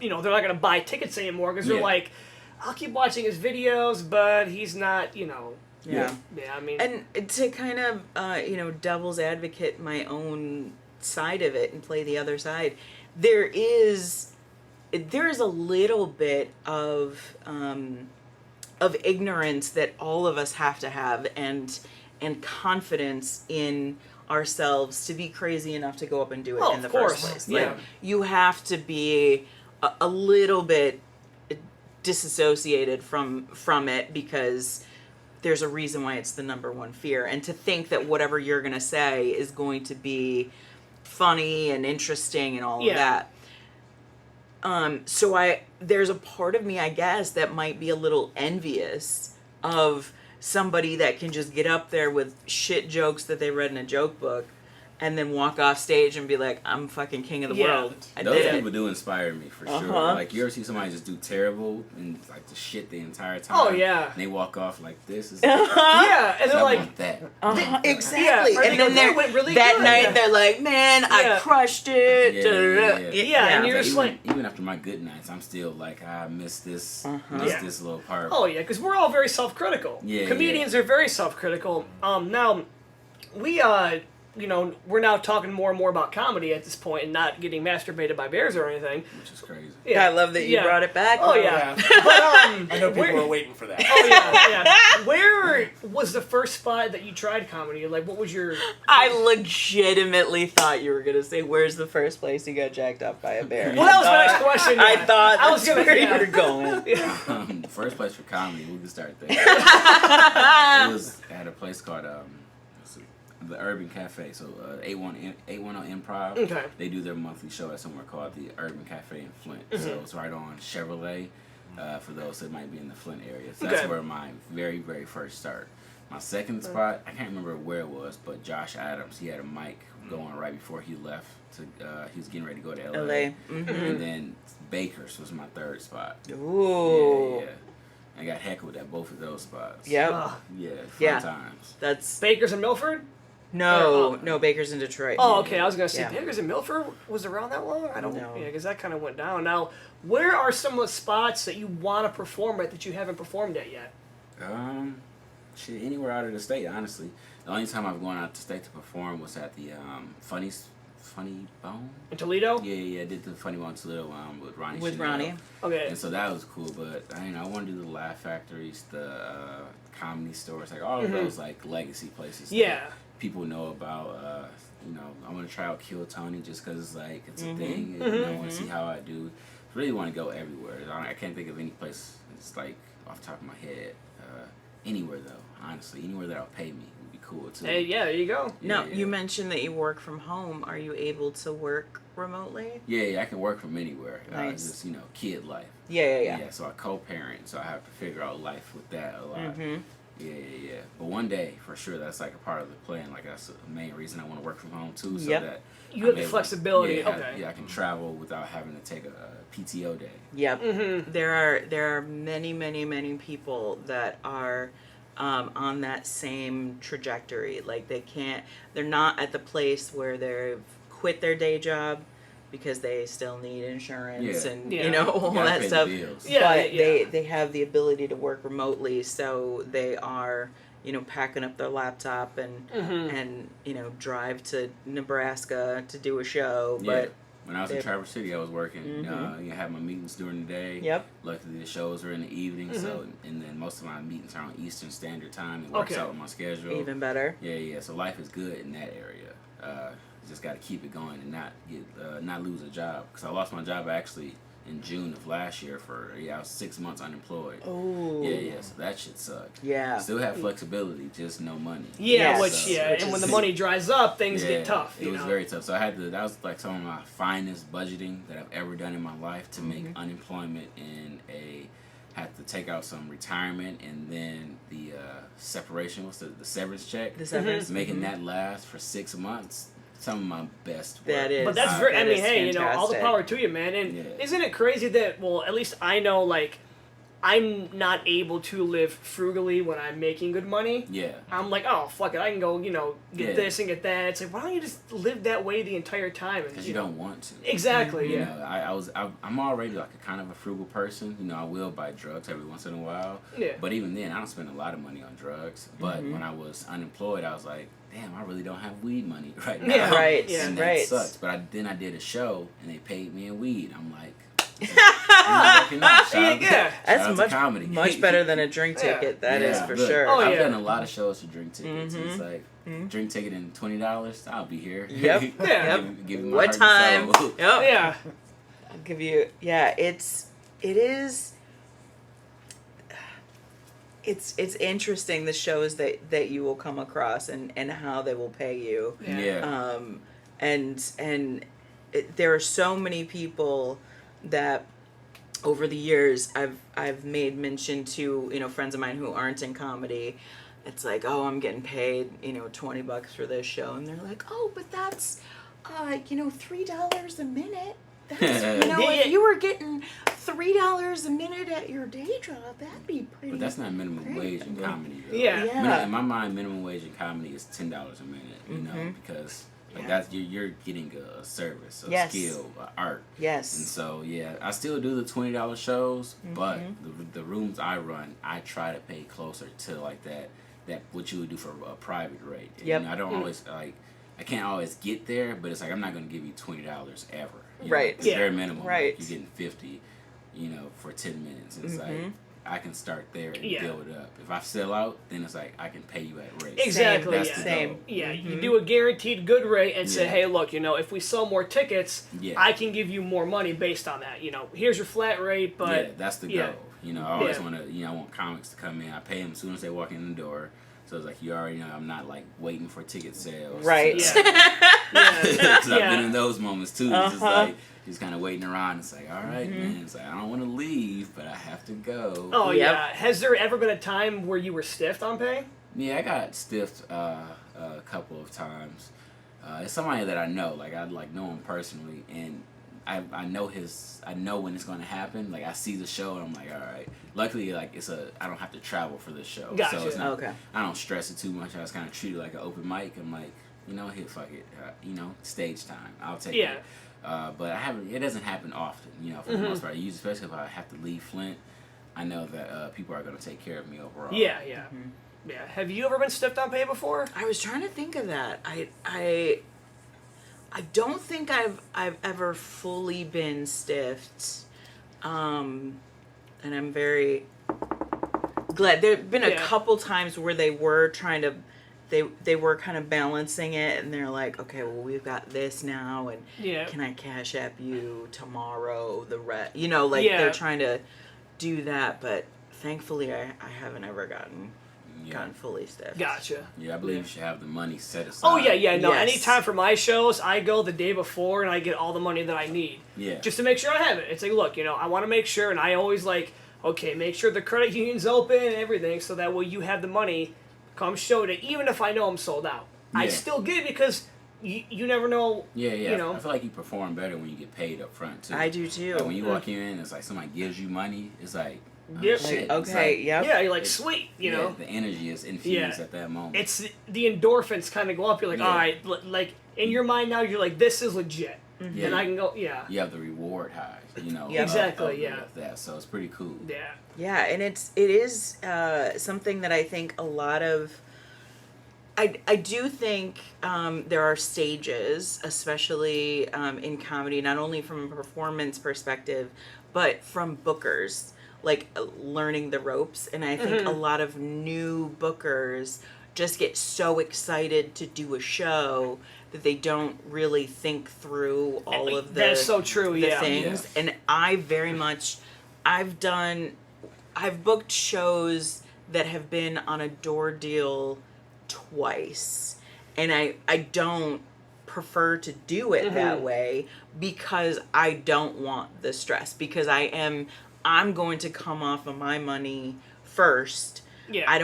they're not going to buy tickets anymore because they're Yeah. like, I'll keep watching his videos, but he's not, Yeah. Yeah, I mean... And to kind of, devil's advocate my own side of it and play the other side, there is a little bit of ignorance that all of us have to have, and confidence in ourselves to be crazy enough to go up and do it in the first place. Yeah. Like, you have to be a little bit disassociated from it, because there's a reason why it's the number one fear. And to think that whatever you're going to say is going to be funny and interesting and all of that. So there's a part of me, I guess, that might be a little envious of somebody that can just get up there with shit jokes that they read in a joke book and then walk off stage and be like, I'm fucking king of the world. I Those did it. people do inspire me for sure. Like, you ever see somebody just do terrible and like the shit the entire time? Oh, yeah. And they walk off like this is. Yeah, and they're I like... want that. Exactly. Yeah, and then they went really that good. night they're like, man, I crushed it. Yeah, and you're Like, just like... even after my good nights, I'm still like, I missed this this little part. Oh, yeah, because we're all very self-critical. Yeah, Comedians are very self-critical. Now, we, we're now talking more and more about comedy at this point and not getting masturbated by bears or anything. Which is crazy. Yeah. I love that you brought it back. Oh, though. yeah. But, I know people where- were waiting for that. Oh, yeah. Where was the first spot that you tried comedy? Like, what was your... I legitimately thought you were going to say, where's the first place you got jacked up by a bear? Well, that was my next question. Yeah. I thought I was that's gonna- where yeah. you were going. The first place for comedy, we can start there. It was at a place called the Urban Cafe. So 810 Improv. Okay. They do their monthly show at somewhere called the Urban Cafe in Flint. So it's right on Chevrolet. For those that might be in the Flint area. So that's where my very, very first start. My second spot, I can't remember where it was, but Josh Adams, he had a mic going right before he left. He was getting ready to go to LA. Mm-hmm. And then Baker's was my third spot. Ooh. Yeah. I got heckled at both of those spots. Yep. Yeah, fun Yeah. times. That's... Bakers in Milford? No, Baker's in Detroit. Oh, okay. I was going to say, Yeah. Bakers in Milford was around that long? I don't know. No. Yeah, because that kind of went down. Now, where are some of the spots that you want to perform at that you haven't performed at yet? Shit, anywhere out of the state, honestly. The only time I've gone out to state to perform was at the Funny Bone. In Toledo? Yeah, I did the Funny Bone Toledo with Ronnie. With Chanel. Ronnie. Okay. And so that was cool, but I want to do the Laugh Factories, the Comedy Stores, like all of those like legacy places. that Yeah. people know about. I want to try out Kill Tony just because it's like it's a thing. And I want to see how I do. Really want to go everywhere. I can't think of any place. It's like off the top of my head. Anywhere though, honestly, anywhere that'll pay me would be cool too. Hey, yeah, there you go. Now, Yeah. you mentioned that you work from home. Are you able to work remotely? Yeah, I can work from anywhere. Nice. Just kid life. Yeah. So I co-parent, so I have to figure out life with that a lot. Mm-hmm. Yeah. But one day, for sure, that's like a part of the plan. Like that's the main reason I want to work from home too, so Yep. that You have I'm the able- flexibility, Yeah, okay. I can travel without having to take a PTO day. Yep. Mm-hmm. There are many people that are on that same trajectory. Like they're not at the place where they've quit their day job because they still need insurance Yeah. and Yeah. all Gotta that pay the stuff. bills. Yeah, But yeah. they have the ability to work remotely, so they are packing up their laptop and drive to Nebraska to do a show. Yeah. But When I was in they- Traverse City, I was working. You have my meetings during the day. Yep. Luckily, the shows are in the evening, so and then most of my meetings are on Eastern Standard Time. It works Okay. out with my schedule. even better. Yeah. So life is good in that area. Just got to keep it going and not lose a job. Because I lost my job actually in June of last year I was 6 months unemployed. Oh. Yeah. So that shit sucked. Yeah. Still have flexibility, just no money. Yeah, Yes. which Which and when is- the money dries up, things Yeah, get tough. It was very tough. So that was like some of my finest budgeting that I've ever done in my life to make unemployment in a had to take out some retirement and then the separation, what's the severance check? The severance. Making that last for 6 months. Some of my best work. That is. But that's very, I that mean, is hey, you know, all the fantastic. power to you, man. And Yeah. isn't it crazy that, well, at least I know, like, I'm not able to live frugally when I'm making good money. Yeah. I'm like, oh, fuck it, I can go, you know, get Yeah. this and get that. It's like, why don't you just live that way the entire time? Because you don't want to. Exactly, You yeah. know, I'm already like a kind of a frugal person. You know, I will buy drugs every once in a while. Yeah. But even then, I don't spend a lot of money on drugs. But when I was unemployed, I was like, damn, I really don't have weed money right now. Yeah. Right. Yeah. And that Right. sucks. But then I did a show and they paid me in weed. I'm like, I'm working out. Shout out to- Yeah. shout out That's to much comedy. much better than a drink Yeah. ticket. That is Yeah, for look, sure. Oh, I've yeah. done a lot of shows for drink tickets. It's like drink ticket and $20. I'll be here. Yep. Yeah. Give me my What heart time? and soul. Yep. Yeah. I'll give you. Yeah. It's interesting the shows that you will come across and how they will pay you. Yeah. And there are so many people that over the years I've made mention to, you know, friends of mine who aren't in comedy. It's like, oh, I'm getting paid, you know, $20 for this show, and they're like, oh, but that's you know, $3 a minute. That's, you know, Yeah. if you were getting $3 a minute at your day job, that'd be pretty. But that's not minimum wage in comedy, though. Yeah. Yeah. In my mind, minimum wage in comedy is $10 a minute. You know, because like that's you're getting a service, a Yes. skill, a art. Yes. And so yeah, I still do the $20 shows, but the rooms I run, I try to pay closer to like that what you would do for a private rate. And, Yep. you know, I don't always like. I can't always get there, but it's like I'm not going to give you $20 ever. You know, Right. It's Yeah. bare minimum. Right. Like, you're getting 50, you know, for 10 minutes. And it's like I can start there and Yeah. build it up. If I sell out, then it's like I can pay you at rate. Exactly, That's yeah. the Same. goal. Yeah, you do a guaranteed good rate and say, Yeah. hey, look, you know, if we sell more tickets, Yeah. I can give you more money based on that. You know, here's your flat rate, but Yeah, that's the yeah. goal. You know, I always Yeah. want to. You know, I want comics to come in. I pay them as soon as they walk in the door. So it's like you already know I'm not like waiting for ticket sales. Right. Yeah. Because I've Yeah. been in those moments too. It's just like just kind of waiting around. It's like, all right, man. It's like I don't want to leave, but I have to go. Oh, Yep. yeah. Has there ever been a time where you were stiffed on pay? Yeah, I got stiffed a couple of times. It's somebody that I know. Like I like know him personally, and I know I know when it's going to happen. Like I see the show, and I'm like, all right. Luckily, like I don't have to travel for this show, Gotcha. so it's not. Okay. I don't stress it too much. I just kind of treat it like an open mic. I'm like, you know, hey, fuck it. You know, stage time. I'll take Yeah. it. But it doesn't happen often. You know, for the most part. Especially if I have to leave Flint, I know that people are going to take care of me overall. Yeah, yeah. Yeah. Have you ever been stiffed on pay before? I was trying to think of that. I don't think I've ever fully been stiffed. And I'm very glad. There've been a Yeah. couple times where they were trying to they were kind of balancing it, and they're like, okay, well, we've got this now, and Yeah. can I cash app you tomorrow the rest? You know, like Yeah. they're trying to do that, but thankfully I haven't ever gotten fully stiffed. Gotcha. Yeah, I believe you should have the money set aside. Oh, yeah, yeah. No, Yes. anytime for my shows, I go the day before and I get all the money that I need. Yeah. Just to make sure I have it. It's like, look, you know, I want to make sure, and I always like, okay, make sure the credit union's open and everything, so that way you have the money come show it, even if I know I'm sold out. I Yeah. still get it because you never know. Yeah, yeah. You know. I feel like you perform better when you get paid up front too. I do too. Like when you walk in, it's like somebody gives you money. It's like, oh, Yep. shit. It's Okay, like- yep. Yeah, you're like, sweet, you yeah, know. the energy is infused Yeah. at that moment. It's the endorphins kind of go up. You're like, Yeah. all right, like in your mind now, you're like, this is legit, Yeah. and I can go, yeah, you have the reward high, you know. Yeah. Exactly, yeah. Of that, so it's pretty cool. yeah, Yeah, and it is something that I think a lot of. I do think there are stages, especially in comedy, not only from a performance perspective, but from bookers, like learning the ropes. And I think a lot of new bookers just get so excited to do a show that they don't really think through all of the that's so true. the Yeah, things. And I very much, I've booked shows that have been on a door deal twice, and I don't prefer to do it that way because I don't want the stress, because I am I'm going to come off of my money first. Yeah. I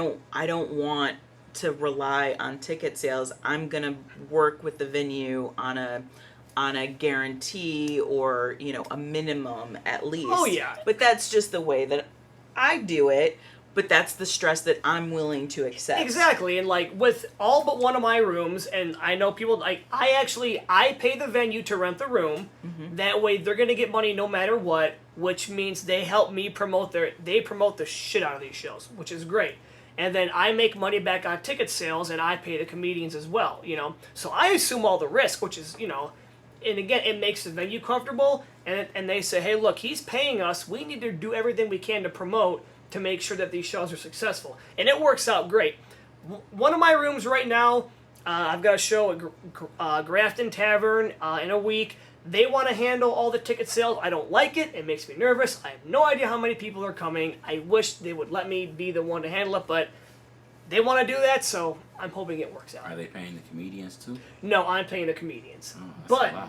don't want to rely on ticket sales. I'm going to work with the venue on a guarantee or, a minimum at least. Oh, yeah. But that's just the way that I do it. But that's the stress that I'm willing to accept. Exactly, and like with all but one of my rooms, and I know people like I pay the venue to rent the room. Mm-hmm. That way, they're gonna get money no matter what, which means they help me promote the shit out of these shows, which is great. And then I make money back on ticket sales, and I pay the comedians as well. So I assume all the risk, which is and again, it makes the venue comfortable, and they say, hey, look, he's paying us. We need to do everything we can to promote, to make sure that these shows are successful. And it works out great. One of my rooms right now, I've got a show at Grafton Tavern in a week. They want to handle all the ticket sales. I don't like it. It makes me nervous. I have no idea how many people are coming. I wish they would let me be the one to handle it, but they want to do that, so I'm hoping it works out. Are they paying the comedians too? No, I'm paying the comedians. Oh, that's a lot.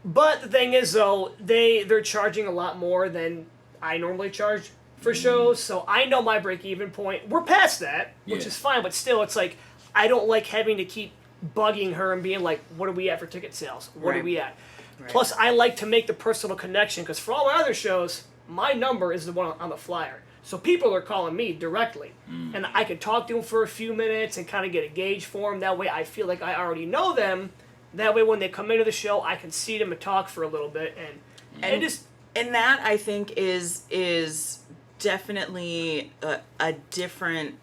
But the thing is, though, they're charging a lot more than I normally charge for shows, so I know my break-even point. We're past that, which is fine, but still, it's like, I don't like having to keep bugging her and being like, what are we at for ticket sales? What are we at? Right. Plus, I like to make the personal connection, because for all my other shows, my number is the one on the flyer. So people are calling me directly, and I can talk to them for a few minutes and kind of get a gauge for them. That way, I feel like I already know them. That way, when they come into the show, I can see them and talk for a little bit, and just... And that, I think, is definitely a different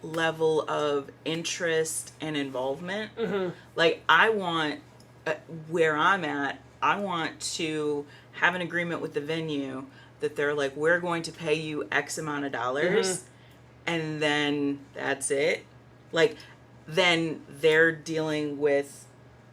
level of interest and involvement. Mm-hmm. Like, I want, where I'm at, I want to have an agreement with the venue that they're like, we're going to pay you X amount of dollars, and then that's it. Like, then they're dealing with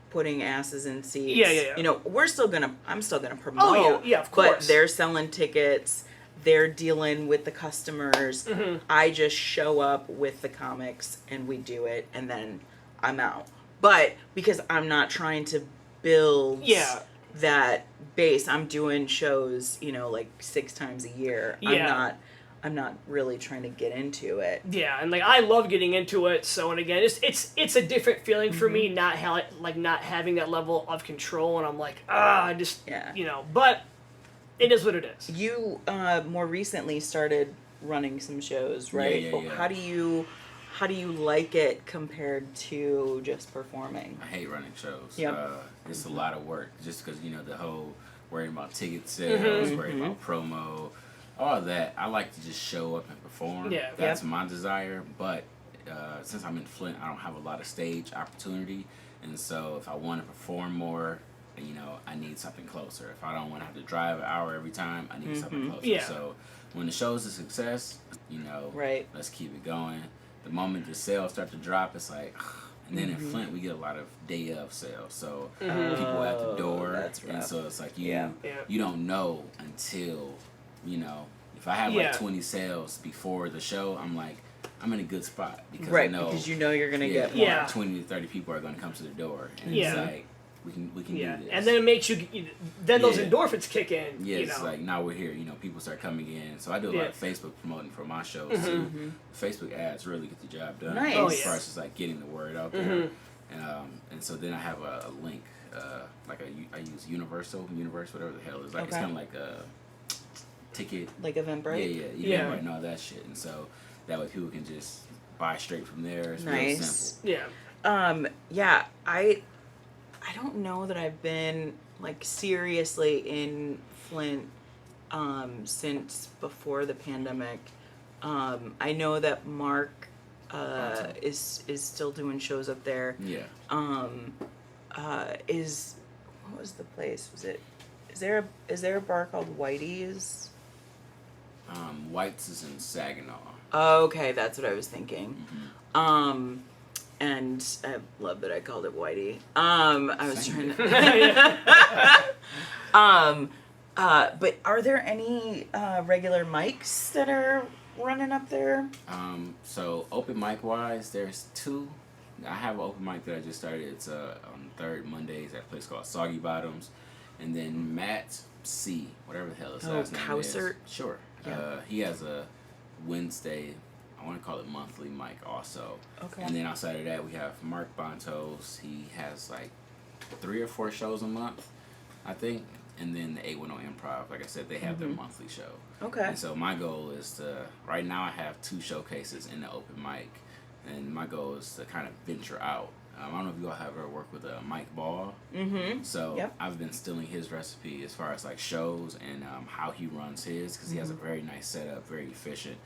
putting asses in seats. Yeah. I'm still gonna promote. Oh, yeah, of course. But they're selling tickets. They're dealing with the customers. I just show up with the comics and we do it, and then I'm out. But because I'm not trying to build that base, I'm doing shows, like 6 times a year. Yeah. I'm not really trying to get into it. Yeah, and like I love getting into it. So, and again, it's a different feeling for me not having that level of control, and I'm like, but it is what it is. You more recently started running some shows, right? Yeah. How do you like it compared to just performing? I hate running shows. Yep. It's a lot of work, just because the whole worrying about ticket sales, worrying about promo, all of that. I like to just show up and perform. Yeah. That's my desire. But since I'm in Flint, I don't have a lot of stage opportunity, and so if I want to perform more, I need something closer. If I don't want to have to drive an hour every time, I need something closer. Yeah. So when the show's a success, right, let's keep it going. The moment the sales start to drop, it's like, and then in Flint we get a lot of day of sales, so people at the door, that's rough. and so it's like you don't know until if I have like 20 sales before the show, I'm like, I'm in a good spot because I know because you're gonna get more. 20 to 30 people are gonna come to the door, and it's like we can do this. And then it makes you then those endorphins kick in. Yeah, it's like now we're here. People start coming in, so I do a lot of Facebook promoting for my shows too. Facebook ads really get the job done. Nice. As far as just like getting the word out there, and so then I have a link, I use Universe, whatever the hell it is. Like it's kind of like a ticket, like Eventbrite. Yeah, Eventbrite and all that shit. And so that way people can just buy straight from there. It's real Nice. simple. Yeah. I don't know that I've been like seriously in Flint since before the pandemic. I know that Mark is still doing shows up there. Yeah. What was the place? Is there a bar called Whitey's? White's is in Saginaw. Oh, okay, that's what I was thinking. And I love that I called it Whitey. I was trying to. But are there any regular mics that are running up there? So open mic wise, there's 2. I have an open mic that I just started. It's on 3rd Mondays at a place called Soggy Bottoms, and then Matt C, whatever the hell his last name Cowsert? is. Sure. He has a Wednesday, I want to call it monthly mic also. Okay. And then outside of that, we have Mark Bontos. He has like 3 or 4 shows a month, I think. And then the 810 Improv, like I said, they have their monthly show. Okay. And so my goal is to, right now I have 2 showcases in the open mic. And my goal is to kind of venture out. I don't know if you all have ever worked with Mike Ball. Mm-hmm. So I've been stealing his recipe as far as like shows and how he runs his, because he has a very nice setup, very efficient.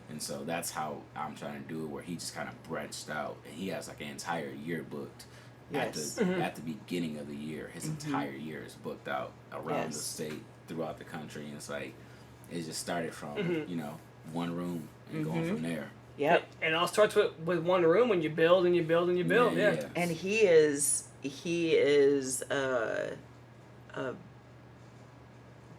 And so that's how I'm trying to do it, where he just kind of branched out. And he has like an entire year booked. Yes. At the beginning of the year. His entire year is booked out around the state, throughout the country. And it's like, it just started from, you know, one room and going from there. Yep. And it all starts with one room, and you build and you build and you build. Yeah. And he is a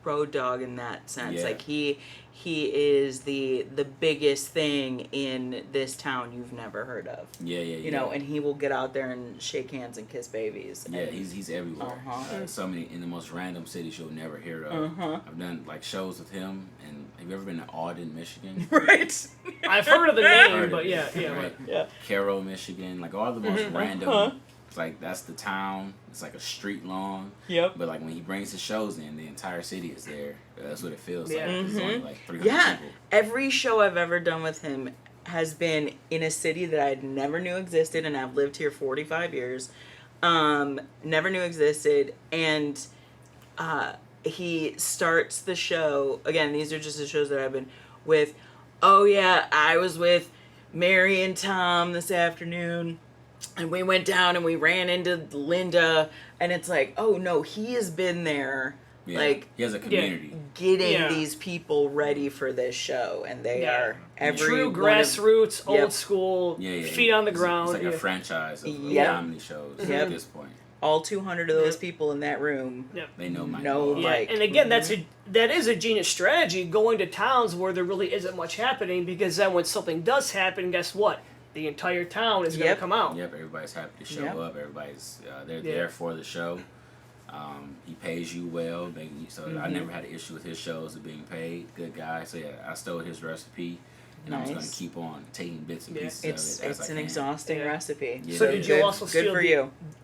road dog in that sense. Yeah. Like he is the biggest thing in this town you've never heard of. You know, and he will get out there and shake hands and kiss babies. Yeah, he's everywhere. So many in the most random cities you'll never hear of. I've done like shows with him. And have you ever been to Alden, Michigan? Right. I've heard of the name, but yeah. Right. Carroll, Michigan, like all the most random. It's like that's the town. It's like a street long. Yep. But like when he brings his shows in, the entire city is there. That's what it feels like. Yeah. It's only like 300 people. Every show I've ever done with him has been in a city that I never knew existed, and I've lived here 45 years. Never knew existed, and he starts the show, again, these are just the shows that I've been with, oh yeah, I was with Mary and Tom this afternoon, and we went down and we ran into Linda, and it's like, oh no, he has been there, like, he has a community. Getting these people ready for this show, and they are true grassroots, old school, feet on the ground. It's like a franchise of comedy shows at this point. All 200 of those people in that room, they know Mike. Mike. And again, that is a genius strategy, going to towns where there really isn't much happening, because then when something does happen, guess what? The entire town is going to come out. Yep, everybody's happy to show up. Everybody's they're there for the show. He pays you well, so I never had an issue with his shows of being paid. Good guy. So yeah, I stole his recipe. And I'm just going to keep on taking bits and pieces of it as I can. It's an exhausting recipe. Yeah. So did you also steal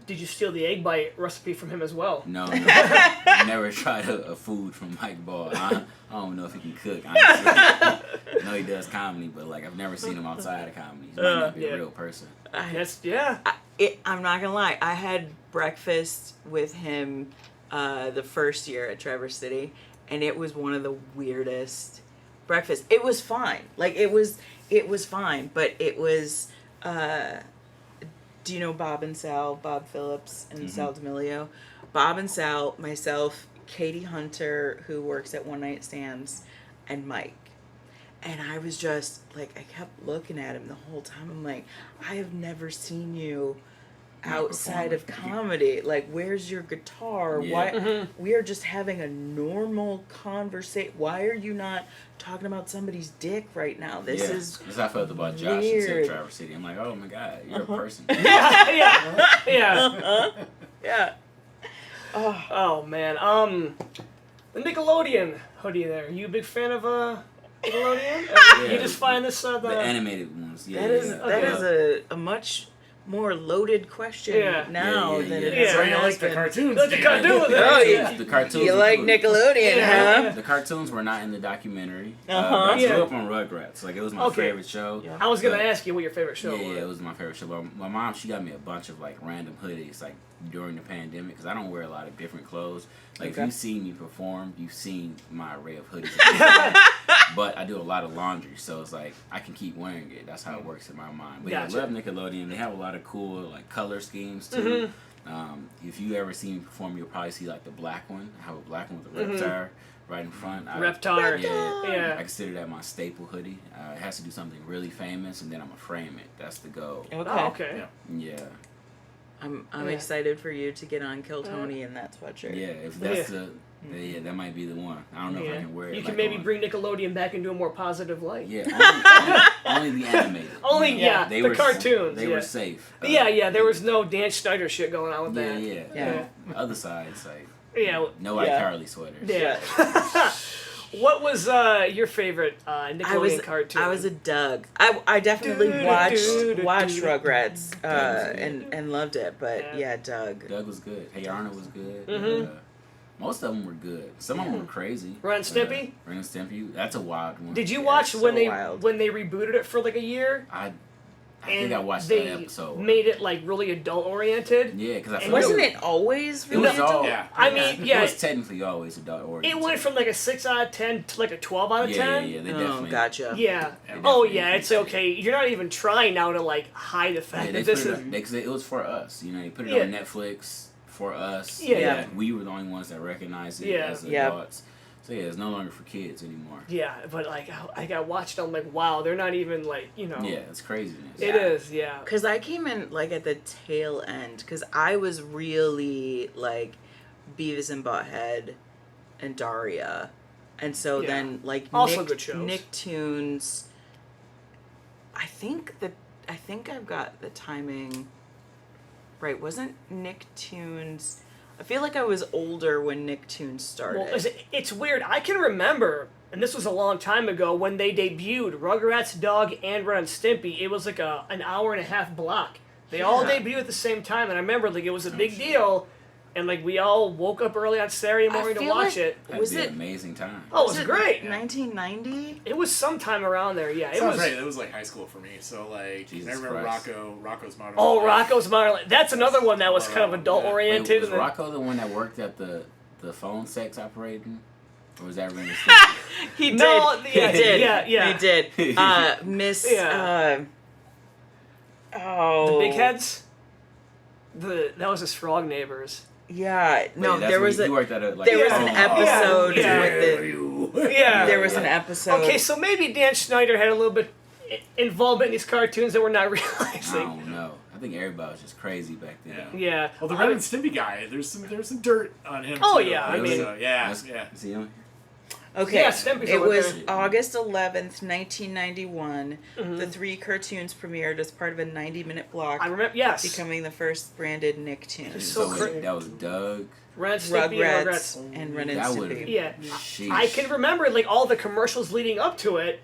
Did you steal the egg bite recipe from him as well? No. I never tried a food from Mike Ball. I don't know if he can cook, honestly. I know he does comedy, but like I've never seen him outside of comedy. He might not be a real person. I'm not going to lie. I had breakfast with him the first year at Traverse City, and it was one of the weirdest breakfast. It was fine. Like it was fine, but it was do you know Bob and Sal, Bob Phillips and Sal D'Amelio? Bob and Sal, myself, Katie Hunter, who works at One Night Stands, and Mike. And I was just like, I kept looking at him the whole time. I'm like, I have never seen you outside of comedy. Like, where's your guitar? Why we are just having a normal conversation. Why are you not talking about somebody's dick right now? This is that's how I felt about Josh in Traverse City. I'm like, oh my god, you're a person. Oh man. The Nickelodeon hoodie there. You a big fan of Nickelodeon? You just find this the animated ones. That is a much more loaded question now than it is. So you like the cartoons? The cartoons. The cartoons. You like Nickelodeon, huh? The cartoons were not in the documentary. I grew up on Rugrats. Like it was my favorite show. I was gonna ask you what your favorite show was. Yeah, it was my favorite show. But my mom, she got me a bunch of like random hoodies like during the pandemic because I don't wear a lot of different clothes. Like if you've seen me perform, you've seen my array of hoodies. But I do a lot of laundry, so it's like I can keep wearing it. That's how it works in my mind. But I love Nickelodeon. They have a lot of cool like color schemes too. If you ever see me perform, you'll probably see like the black one. I have a black one with a Reptar right in front. Reptar. Yeah. I consider that my staple hoodie. It has to do something really famous, and then I'm gonna frame it. That's the goal. Okay. Yeah. I'm excited for you to get on Kill Tony in that sweatshirt. Yeah, if that's that might be the one. I don't know if I can wear it. You can maybe bring Nickelodeon back into a more positive light. Yeah, only the animated. They the were cartoons. They were safe. There was no Dan Schneider shit going on with that. Yeah. The other side, it's like no iCarly sweaters. Yeah. What was your favorite Nickelodeon cartoon? I was a Doug. I definitely watched Rugrats and loved it, but yeah, Doug. Doug was good. Hey Arnold was good. Mm-hmm. Most of them were good. Some of them were crazy. Ren and Stimpy? Ren and Stimpy. That's a wild one. Did you watch when they wild. rebooted it for like a year? I think I watched they that episode. made it like really adult oriented. Yeah, because I feel Wasn't like it always it was really all. Yeah. I mean, yeah. It was technically always adult oriented. It went from like a 6 out of 10 to like a 12 out of 10. Yeah, they Oh, definitely. gotcha. Yeah. They Oh definitely yeah, it's did. okay. You're not even trying now to like hide the fact Yeah, that they this put is. it because it was for us. You know, they put it Yeah. on Netflix for us. Yeah. Like, we were the only ones that recognized it Yeah. as Yeah. adults. So yeah, it's no longer for kids anymore. Yeah, but like I got watched. I'm like, wow, they're not even like Yeah, it's craziness. It is, yeah. Because I came in like at the tail end, because I was really like Beavis and Butthead and Daria, and so Yeah. then like Also good shows. Nicktoons. I think I've got the timing right. Wasn't Nicktoons? I feel like I was older when Nicktoons started. Well, it's weird. I can remember, and this was a long time ago, when they debuted Rugrats, Doug, and Ren and Stimpy. It was like an hour and a half block. They all Yeah. debuted at the same time, and I remember like it was a big deal, and like we all woke up early on Saturday morning to feel watch like- it. That'd Was be it- an amazing time. Oh, it was great. 1990. It was sometime around there. Yeah, it Sounds was. right. It was like high school for me. So like, Jesus I remember Christ. Rocco's Modern Oh, Life. Rocco's Modern Life. That's another one that was kind of adult Wait, oriented. was Rocco the one that worked at the phone sex operating? Or was that Ren and Stimpy? He did. No, he yeah, did. yeah, yeah. He did. Miss. Yeah. Oh. The big heads. That was his frog neighbors. Yeah. No, Wait, that's there when was you a worked at a, like, there was an phone- episode Yeah. with the. Yeah. There was an episode. Okay, so maybe Dan Schneider had a little bit involvement in these cartoons that we're not I realizing. don't know. I think everybody was just crazy back then. Yeah. Well, the Ren and Stimpy guy, there's some dirt on him. Oh, too. yeah, I mean- So, yeah. Is he on? Okay. Yeah, Stimpy's it over was there. August 11th, 1991. Mm-hmm. The 3 cartoons premiered as part of a 90-minute block, I remember. Yes. becoming the first branded Nicktoons. So wait, cra- that was Doug. Ren, Stimpy, and Rugrats Rugrats. and Ren and That would Stimpy. Yeah. Sheesh. I can remember like all the commercials leading up to it,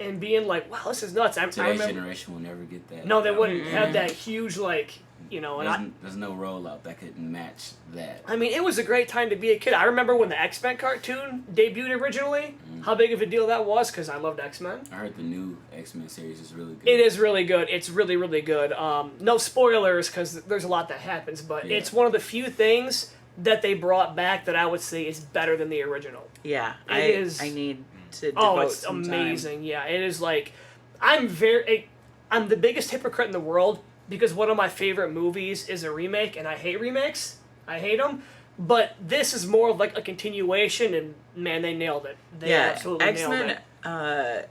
and being like, "Wow, this is nuts." I Today's remember. generation will never get that. No, they wouldn't have that huge like And There's no rollout that could match that. I mean, it was a great time to be a kid. I remember when the X-Men cartoon debuted originally. How big of a deal that was, because I loved X-Men. I heard the new X-Men series is really good. It is really good. It's really, really good. No spoilers, because there's a lot that happens, but Yeah. it's one of the few things that they brought back that I would say is better than the original. Yeah, It is- I need to devote Oh, it's some amazing. Yeah, it is like I'm the biggest hypocrite in the world because one of my favorite movies is a remake, and I hate remakes. I hate them. But this is more of like a continuation, and man, they nailed it. They absolutely nailed it.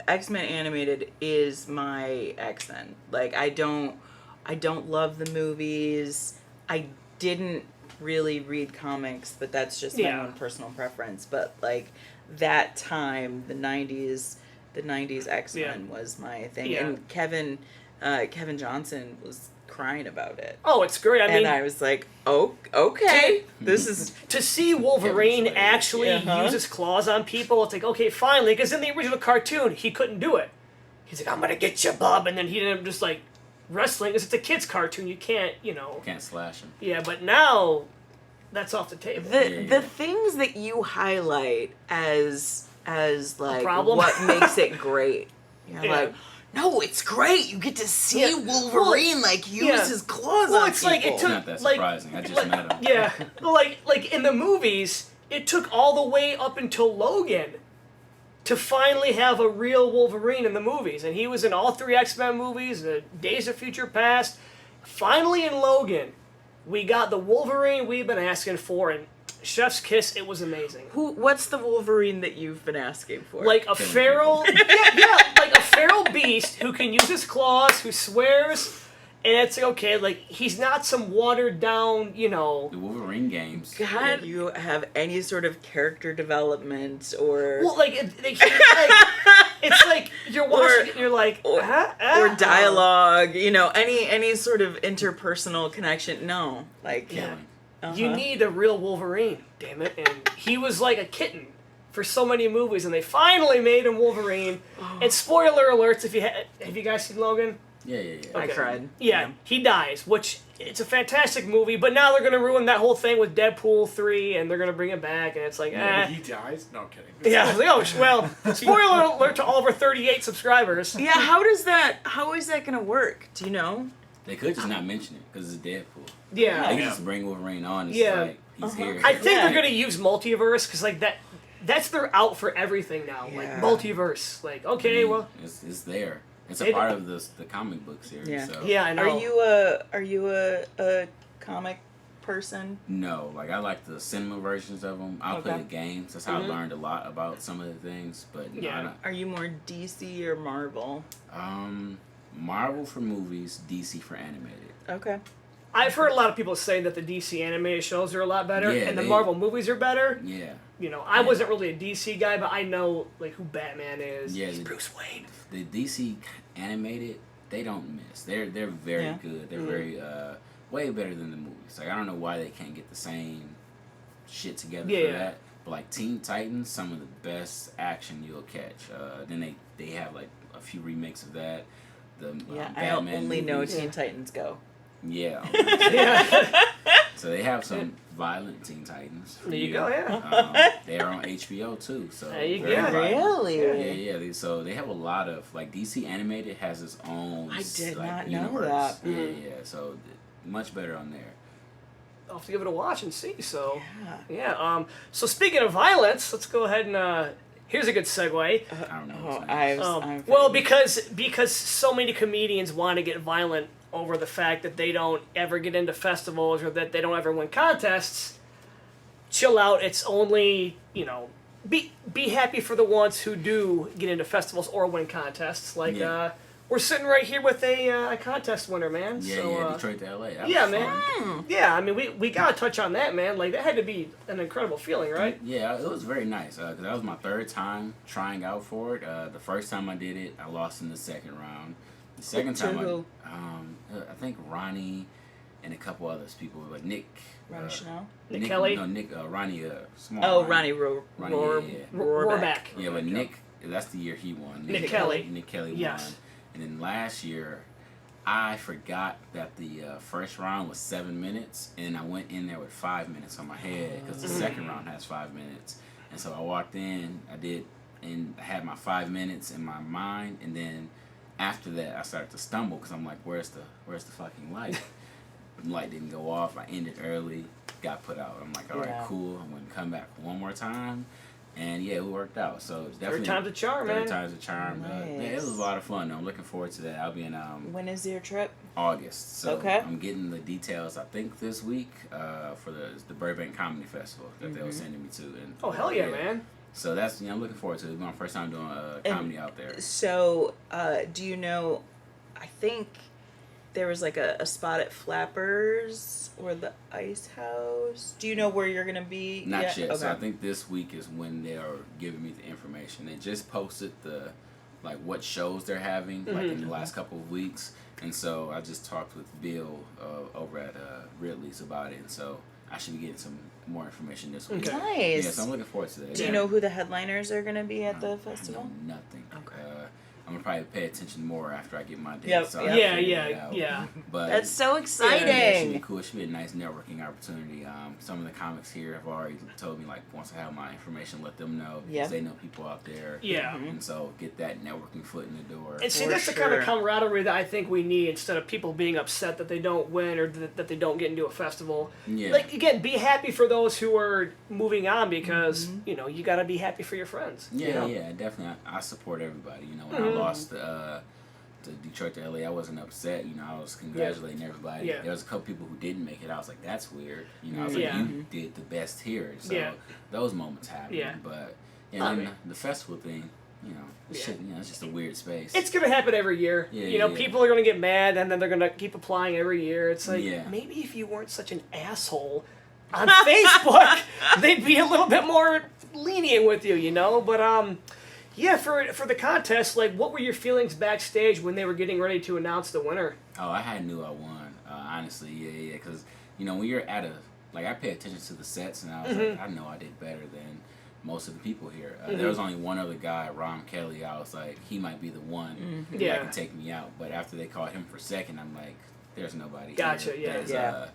X-Men animated is my X-Men. Like I don't love the movies. I didn't really read comics, but that's just my own personal preference. But like that time, the 90s X-Men was my thing. Yeah. And Kevin Johnson was crying about it. Oh, it's great. I mean, And I was like, "Oh, okay. This is to see Wolverine Kevin Slater. actually use his claws on people, it's like, okay, finally, because in the original cartoon, he couldn't do it. He's like, I'm going to get you, bub, and then he ended up just, like, wrestling, because it's a kid's cartoon, you can't, Can't slash him. Yeah, but now, that's off the table. the things that you highlight as like problem? what makes it great. You're Yeah. like, no, it's great. You get to see Yeah. Wolverine use his claws Well, on it's people. like, it It's took, not that like, surprising. I just met him. yeah, like in the movies, it took all the way up until Logan to finally have a real Wolverine in the movies, and he was in all 3 X-Men movies, the Days of Future Past. Finally, in Logan, we got the Wolverine we've been asking for, and chef's kiss. It was amazing. What's the Wolverine that you've been asking for? Like a feral, like a feral beast who can use his claws, who swears. And it's like, okay, like, he's not some watered down, The Wolverine games. God, you have any sort of character development or Well, like, it's like you're watching it and you're like, or dialogue, any sort of interpersonal connection. No, like Yeah. uh-huh. You need a real Wolverine, damn it. And he was like a kitten for so many movies, and they finally made him Wolverine. And spoiler alerts, if you have you guys seen Logan? Yeah. I cried. Yeah, he dies, which it's a fantastic movie, but now they're going to ruin that whole thing with Deadpool 3, and they're going to bring it back, and it's like, He dies? No, I'm kidding. Yeah, I was like, oh, well, spoiler alert to all of our 38 subscribers. Yeah, how is that gonna work? Do you know? They could just not mention it because it's Deadpool. Yeah. They could just bring Wolverine on. It's Yeah. like, he's here. I think Yeah. they're going to use multiverse, because, like, that's their out for everything now. Like, Yeah. multiverse. Like, okay, well... It's there. It's a part of the comic book series. Yeah. So. Yeah, I know. Are you a comic person? No, like I like the cinema versions of them. I'll play Okay. the games. That's how I learned a lot about some of the things. But no, Yeah. Are you more DC or Marvel? Marvel for movies, DC for animated. Okay. I've heard a lot of people say that the DC animated shows are a lot better, Yeah, and the they- Marvel movies are better. Yeah. You know, I wasn't really a DC guy, but I know, like, who Batman is. Yeah, He's the- Bruce Wayne. The DC animated, they don't miss. They're very Yeah. good. They're very way better than the movies. Like I don't know why they can't get the same shit together Yeah. for that. But like Teen Titans, some of the best action you'll catch. Then they have like a few remakes of that. The Yeah, I Batman only know movies. Teen Titans Go. Yeah. Yeah. So they have some violent Teen Titans. for There you go, yeah. They are on HBO too. So There you very go. violent. Really? Yeah. So they have a lot of like DC animated has its own. I did like, not know universe. that. Yeah. So much better on there. I'll have to give it a watch and see, so... Yeah. Yeah, so speaking of violence, let's go ahead and, here's a good segue. I don't know. Oh, What's next. I'm Well, very- because so many comedians want to get violent over the fact that they don't ever get into festivals or that they don't ever win contests, chill out. It's only, you know, be happy for the ones who do get into festivals or win contests. Like, Yeah. we're sitting right here with a contest winner, man. Yeah, so, Detroit to LA. That yeah, was man. fun. Yeah, I mean, we gotta touch on that, man. Like, that had to be an incredible feeling, right? Yeah, it was very nice because that was my third time trying out for it. The first time I did it, I lost in the second round. The second To time, who? I think Ronnie and a couple others people, but Nick. Ronnie Chanel? Nick Kelly? No, Nick. Ronnie. Small. Oh, Ronnie Ronnie, yeah. Roarback. Yeah, but Nick. That's the year he won. Nick Kelly. Nick Kelly Yes. won. And then last year, I forgot that the first round was 7 minutes, and I went in there with 5 minutes on my head because the second round has 5 minutes. And so I walked in, and I had my 5 minutes in my mind, and then after that, I started to stumble because I'm like, where's the fucking light? The light didn't go off. I ended early, got put out. I'm like, all right, Yeah. cool. I'm gonna come back one more time. And yeah, it worked out. So it's definitely Third time's a charm, man. Third time's a charm. Yeah, it was a lot of fun. I'm looking forward to that. I'll be in When is your trip? August. So Okay. I'm getting the details. I think this week for the Burbank Comedy Festival that they were sending me to. And Oh, hell yeah, man. So that's I'm looking forward to it. It's my first time doing comedy out there. So, do you know, I think there was like a spot at Flappers or the Ice House. Do you know where you're going to be? Not yet. Okay. So I think this week is when they are giving me the information. They just posted what shows they're having like in the last couple of weeks, and so I just talked with Bill over at Ridley's about it, and so I should be getting some more information this week. Okay. Nice. Yeah, so I'm looking forward to that. Do you know who the headliners are going to be at the festival? I know nothing. Okay. I'm gonna probably pay attention more after I get my dates. Yep, So I yep. Yeah, figure yeah, it out. yeah. But That's so exciting. Yeah, it should be cool. It should be a nice networking opportunity. Some of the comics here have already told me, like, once I have my information, let them know because Yeah. they know people out there. Yeah. And so get that networking foot in the door. And see, For that's the kind of sure. camaraderie that I think we need instead of people being upset that they don't win or that they don't get into a festival. Yeah. Like, again, be happy for those who are moving on because, you know, you got to be happy for your friends. Yeah, you know? yeah, definitely. I support everybody. You know, when I lost to Detroit to LA, I wasn't upset. You know, I was congratulating everybody. Yeah. There was a couple people who didn't make it. I was like, that's weird. You know, I was Yeah. like, you did the best here. So Yeah. those moments happen. Yeah. But I and mean- then the festival thing, you know, it's just a weird space. It's going to happen every year. Yeah, you know, yeah. people are going to get mad and then they're going to keep applying every year. It's like, Yeah. maybe if you weren't such an asshole on Facebook, they'd be a little bit more lenient with you, you know? But, yeah, for the contest, like, what were your feelings backstage when they were getting ready to announce the winner? Oh, I knew I won. Honestly, yeah, because you know when you're at I pay attention to the sets, and I was like, I know I did better than most of the people here. There was only one other guy, Ron Kelly. I was like, he might be the one that can take me out. But after they called him for second, I'm like, there's nobody Gotcha, here. yeah.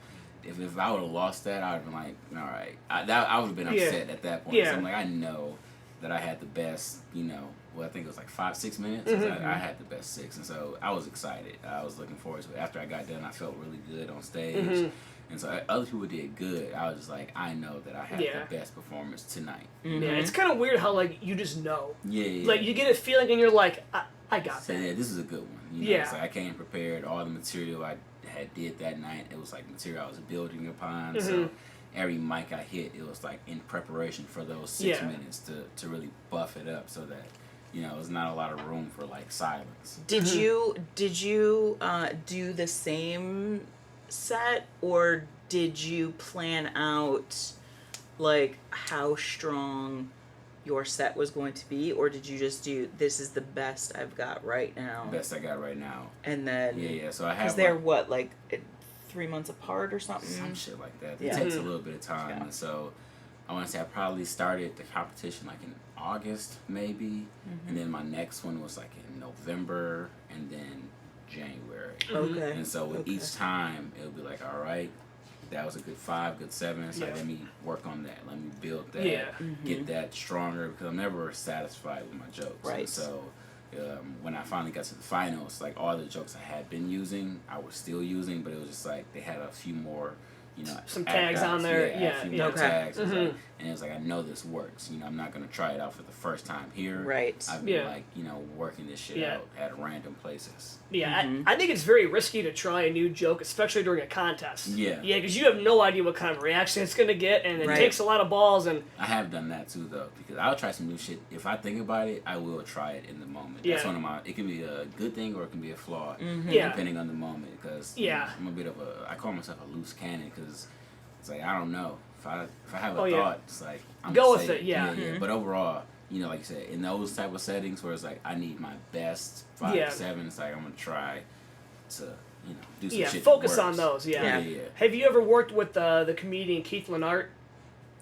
If I would have lost that, I would have been like, all right. I would have been upset at that point. Yeah. So I'm like, I know that I had the best, I think it was like 5-6 minutes. I had the best 6. And so I was excited. I was looking forward to it. After I got done, I felt really good on stage. And so other people did good. I was just like, I know that I had the best performance tonight. Yeah, it's kind of weird how, like, you just know. Yeah. Like, you get a feeling and you're like, I got So, that. yeah, this is a good one. It's like I came prepared. All the material I had did that night, it was like material I was building upon. So every mic I hit, it was like in preparation for those 6 minutes to really buff it up so that, there's not a lot of room for like silence. Did you do the same set, or did you plan out like how strong your set was going to be, or did you just do, this is the best I've got right now? Best I got right now. And then So I have. Because they're what, like 3 months apart or something? Some shit like that. Yeah. It takes a little bit of time, and so I want to say I probably started the competition like in August maybe, and then my next one was like in November, and then January. Okay. And so with each time, it'll be like, all right, that was a good 5, good 7. It's like, let me work on that. Let me build that. Get that stronger, because I'm never satisfied with my jokes. Right. And so when I finally got to the finals, like all the jokes I had been using, I was still using, but it was just like they had a few more, some tags on there. A few more tags. Mm-hmm. And it was like, I know this works. I'm not going to try it out for the first time here. Right. I've been like, working this shit out at random places. Yeah, I think it's very risky to try a new joke, especially during a contest. Yeah. Yeah, because you have no idea what kind of reaction it's going to get, and it takes a lot of balls. And I have done that too, though, because I'll try some new shit. If I think about it, I will try it in the moment. That's one of my, it can be a good thing or it can be a flaw, depending on the moment, because I'm a bit of I call myself a loose cannon, because it's like, I don't know. If I have a thought, it's like, I'm go gonna with say it, yeah. But overall, like you said, in those type of settings where it's like, I need my best 5 to 7, it's like, I'm going to try to, do some shit focus that on works. those, Yeah. Have you ever worked with the comedian Keith Lennart?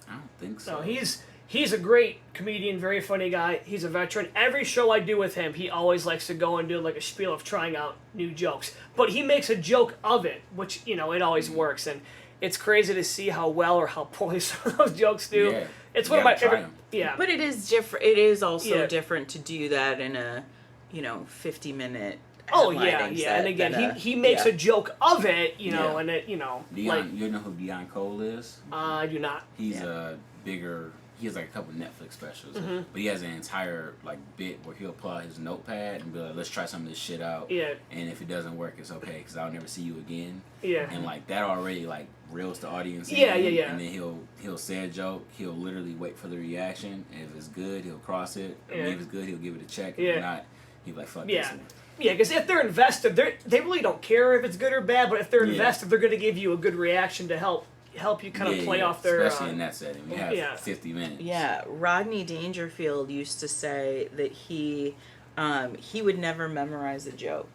I don't think so. No, he's a great comedian, very funny guy. He's a veteran. Every show I do with him, he always likes to go and do like a spiel of trying out new jokes. But he makes a joke of it, which, it always works. And it's crazy to see how well or how poorly some of those jokes do. Yeah. It's one of my favorite. Yeah. But it is different. It is also different to do that in a, 50-minute. Oh yeah. And again, he makes a joke of it, and it, Dion, you know who Dion Cole is? I do not. He's a bigger. He has like a couple Netflix specials, but he has an entire like bit where he'll pull out his notepad and be like, "Let's try some of this shit out." Yeah. And if it doesn't work, it's okay, because I'll never see you again. Yeah. And like that already like reels the audience in. Yeah. And then he'll say a joke. He'll literally wait for the reaction. And if it's good, he'll cross it. I mean, if it's good, he'll give it a check. If not, he'll be like, "Fuck this one." Yeah, because if they're invested, they really don't care if it's good or bad. But if they're invested, they're going to give you a good reaction to help you kind of play off their. Especially in that setting, we have 50 minutes. Yeah, Rodney Dangerfield used to say that he would never memorize a joke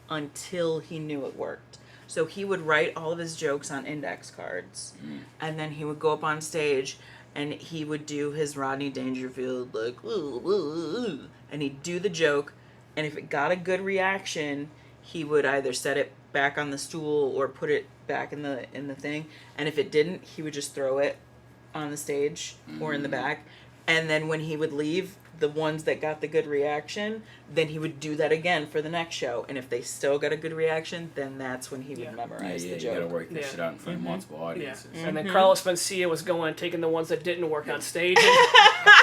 until he knew it worked. So he would write all of his jokes on index cards, and then he would go up on stage, and he would do his Rodney Dangerfield like, ooh, ooh, ooh, and he'd do the joke, and if it got a good reaction, he would either set it back on the stool or put it back in the thing, and if it didn't, he would just throw it on the stage or in the back, and then when he would leave, the ones that got the good reaction, then he would do that again for the next show, and if they still got a good reaction, then that's when he would memorize the joke. You gotta work this shit out in front of multiple audiences. And then Carlos Mencia was going and taking the ones that didn't work on stage, and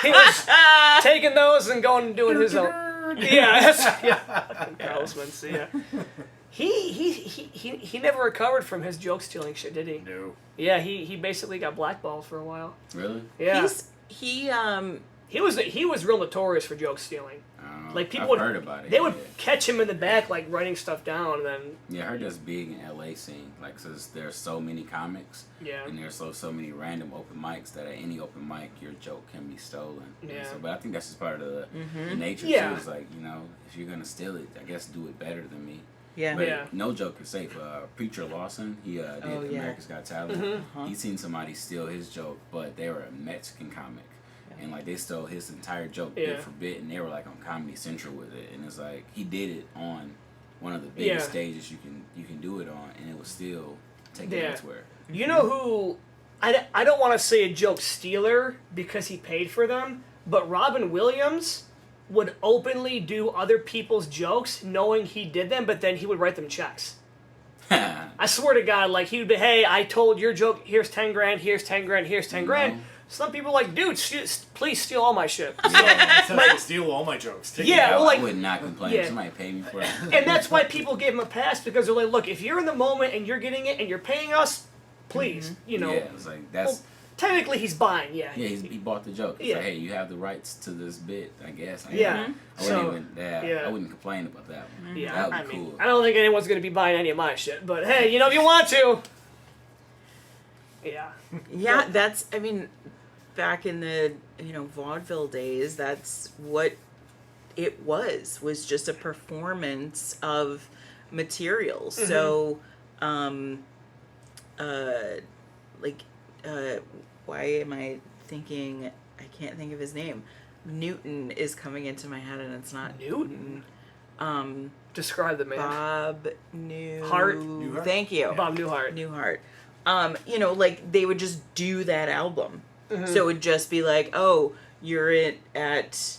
he was taking those and going and doing his own. Carlos Mencia. He never recovered from his joke stealing shit, did he? No. Yeah, he basically got blackballed for a while. Really? Yeah. He was real notorious for joke stealing. Like people I've heard about it. They would catch him in the back, like writing stuff down, and then. Yeah, I heard that's big in LA scene. Like, since there's so many comics. Yeah. And there's so many random open mics that at any open mic your joke can be stolen. Yeah. So, but I think that's just part of the nature Yeah. too. It's like, if you're gonna steal it, I guess do it better than me. Yeah. But no joke is safe. Preacher Lawson, he did America's Got Talent. He's seen somebody steal his joke, but they were a Mexican comic. And like they stole his entire joke bit for bit, and they were like on Comedy Central with it, and it's like he did it on one of the biggest stages you can do it on, and it was still taken elsewhere. You know who? I don't want to say a joke stealer because he paid for them, but Robin Williams would openly do other people's jokes knowing he did them, but then he would write them checks. I swear to God, like he would be, hey, I told your joke, here's 10 grand, here's 10 grand, here's 10 grand. Some people are like, dude, please steal all my shit. Steal all my jokes. Take Yeah, well, like, I would not complain if somebody paid me for it. and that's why people gave him a pass, because they're like, look, if you're in the moment and you're getting it and you're paying us, please, you know. Yeah, it's like that's. Well, technically, he's buying. Yeah, he bought the joke. It's Yeah. like, hey, you have the rights to this bit, I guess. Yeah. I wouldn't complain about that one. Yeah, That would I be mean, cool. I don't think anyone's gonna be buying any of my shit, but hey, you know, if you want to. Yeah. Yeah, that's, I mean, back in the, vaudeville days, that's what it was just a performance of material. So, why am I thinking, I can't think of his name. Newton is coming into my head and it's not Newton? Describe the man. Bob Hart? Newhart? Thank you. Bob Newhart. Newhart. Like they would just do that album. So it would just be like, oh, you're at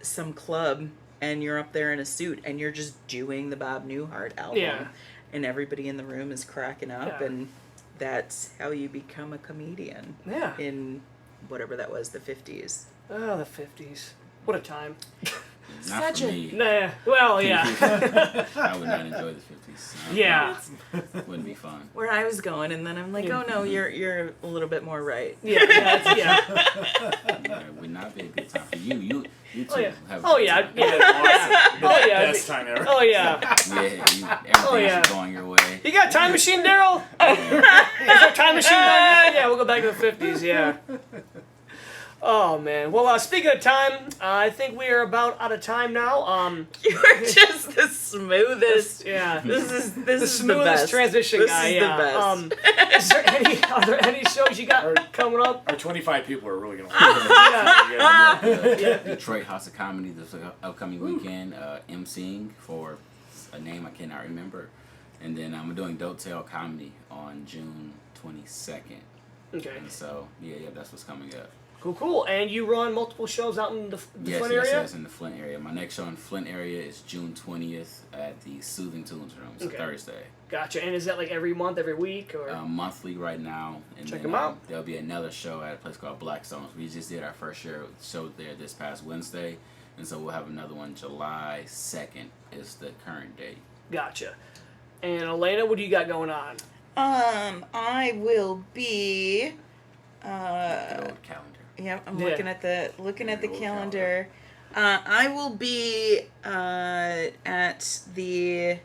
some club and you're up there in a suit and you're just doing the Bob Newhart album. Yeah. And everybody in the room is cracking up Yeah. and that's how you become a comedian. Yeah. In whatever that was, the 50s. Oh, the 50s. What a time. Not Such for a- me. Nah, well, yeah. I would not enjoy the 50s. Yeah. Wouldn't be fun. Where I was going, and then I'm like, oh no, you're a little bit more right. Yeah, yeah. It would not be a good time for you. You too. Oh, yeah. Have a Oh, good yeah. time. Yeah. Oh, yeah. Best time ever. Oh, yeah. Yeah, everything's going your way. You got a time machine, Daryl? Is our time machine done yet? Yeah, we'll go back to the 50s, yeah. Oh, man. Well, speaking of time, I think we are about out of time now. You are just the smoothest. Yeah. This is The the smoothest best. transition This guy, is yeah. the best. Are there any shows you got coming up? Our 25 people are really going to like it. Yeah. Detroit House of Comedy this upcoming weekend, emceeing for a name I cannot remember. And then I'm doing Dope Tail Comedy on June 22nd. Okay. And so, yeah, that's what's coming up. Cool. And you run multiple shows out in the Flint area? Yes, in the Flint area. My next show in the Flint area is June 20th at the Soothing Tunes Room. It's a Thursday. Gotcha. And is that like every month, every week? Or Monthly right now. And check then, them out. There'll be another show at a place called Blackstones. We just did our first show there this past Wednesday. And so we'll have another one July 2nd is the current date. Gotcha. And Elena, what do you got going on? I will be. Good old calendar. Yeah, I'm Yeah. looking at the Old calendar. I will be at the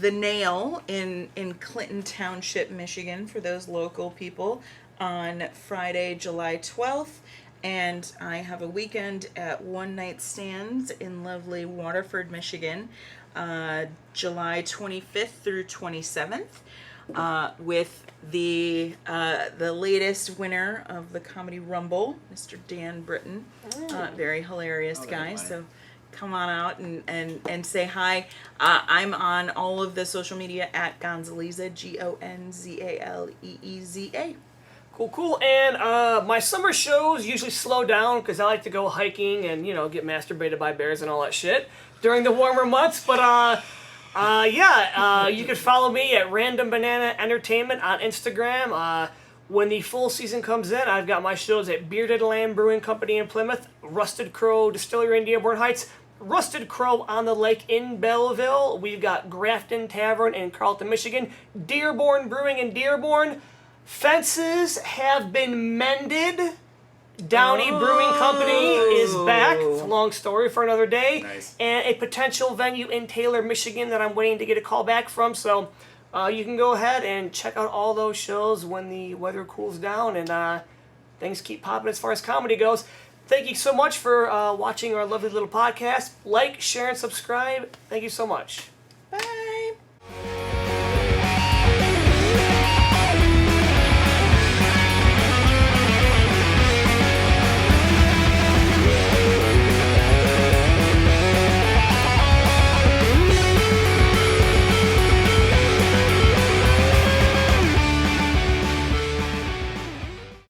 Nail in Clinton Township, Michigan, for those local people, on Friday, July 12th. And I have a weekend at One Night Stands in lovely Waterford, Michigan, July 25th through 27th. With the latest winner of the Comedy Rumble, Mr. Dan Britton. Very hilarious guy. So come on out and say hi. I'm on all of the social media at Gonzaleza, Gonzaleeza. Cool. And my summer shows usually slow down because I like to go hiking and, get masturbated by bears and all that shit during the warmer months. But, you can follow me at Random Banana Entertainment on Instagram. When the full season comes in, I've got my shows at Bearded Lamb Brewing Company in Plymouth, Rusted Crow Distillery in Dearborn Heights, Rusted Crow on the Lake in Belleville. We've got Grafton Tavern in Carlton, Michigan, Dearborn Brewing in Dearborn. Fences have been mended. Downey Brewing Company is back. It's a long story for another day. Nice. And a potential venue in Taylor, Michigan that I'm waiting to get a call back from. So you can go ahead and check out all those shows when the weather cools down and things keep popping as far as comedy goes. Thank you so much for watching our lovely little podcast. Like, share, and subscribe. Thank you so much.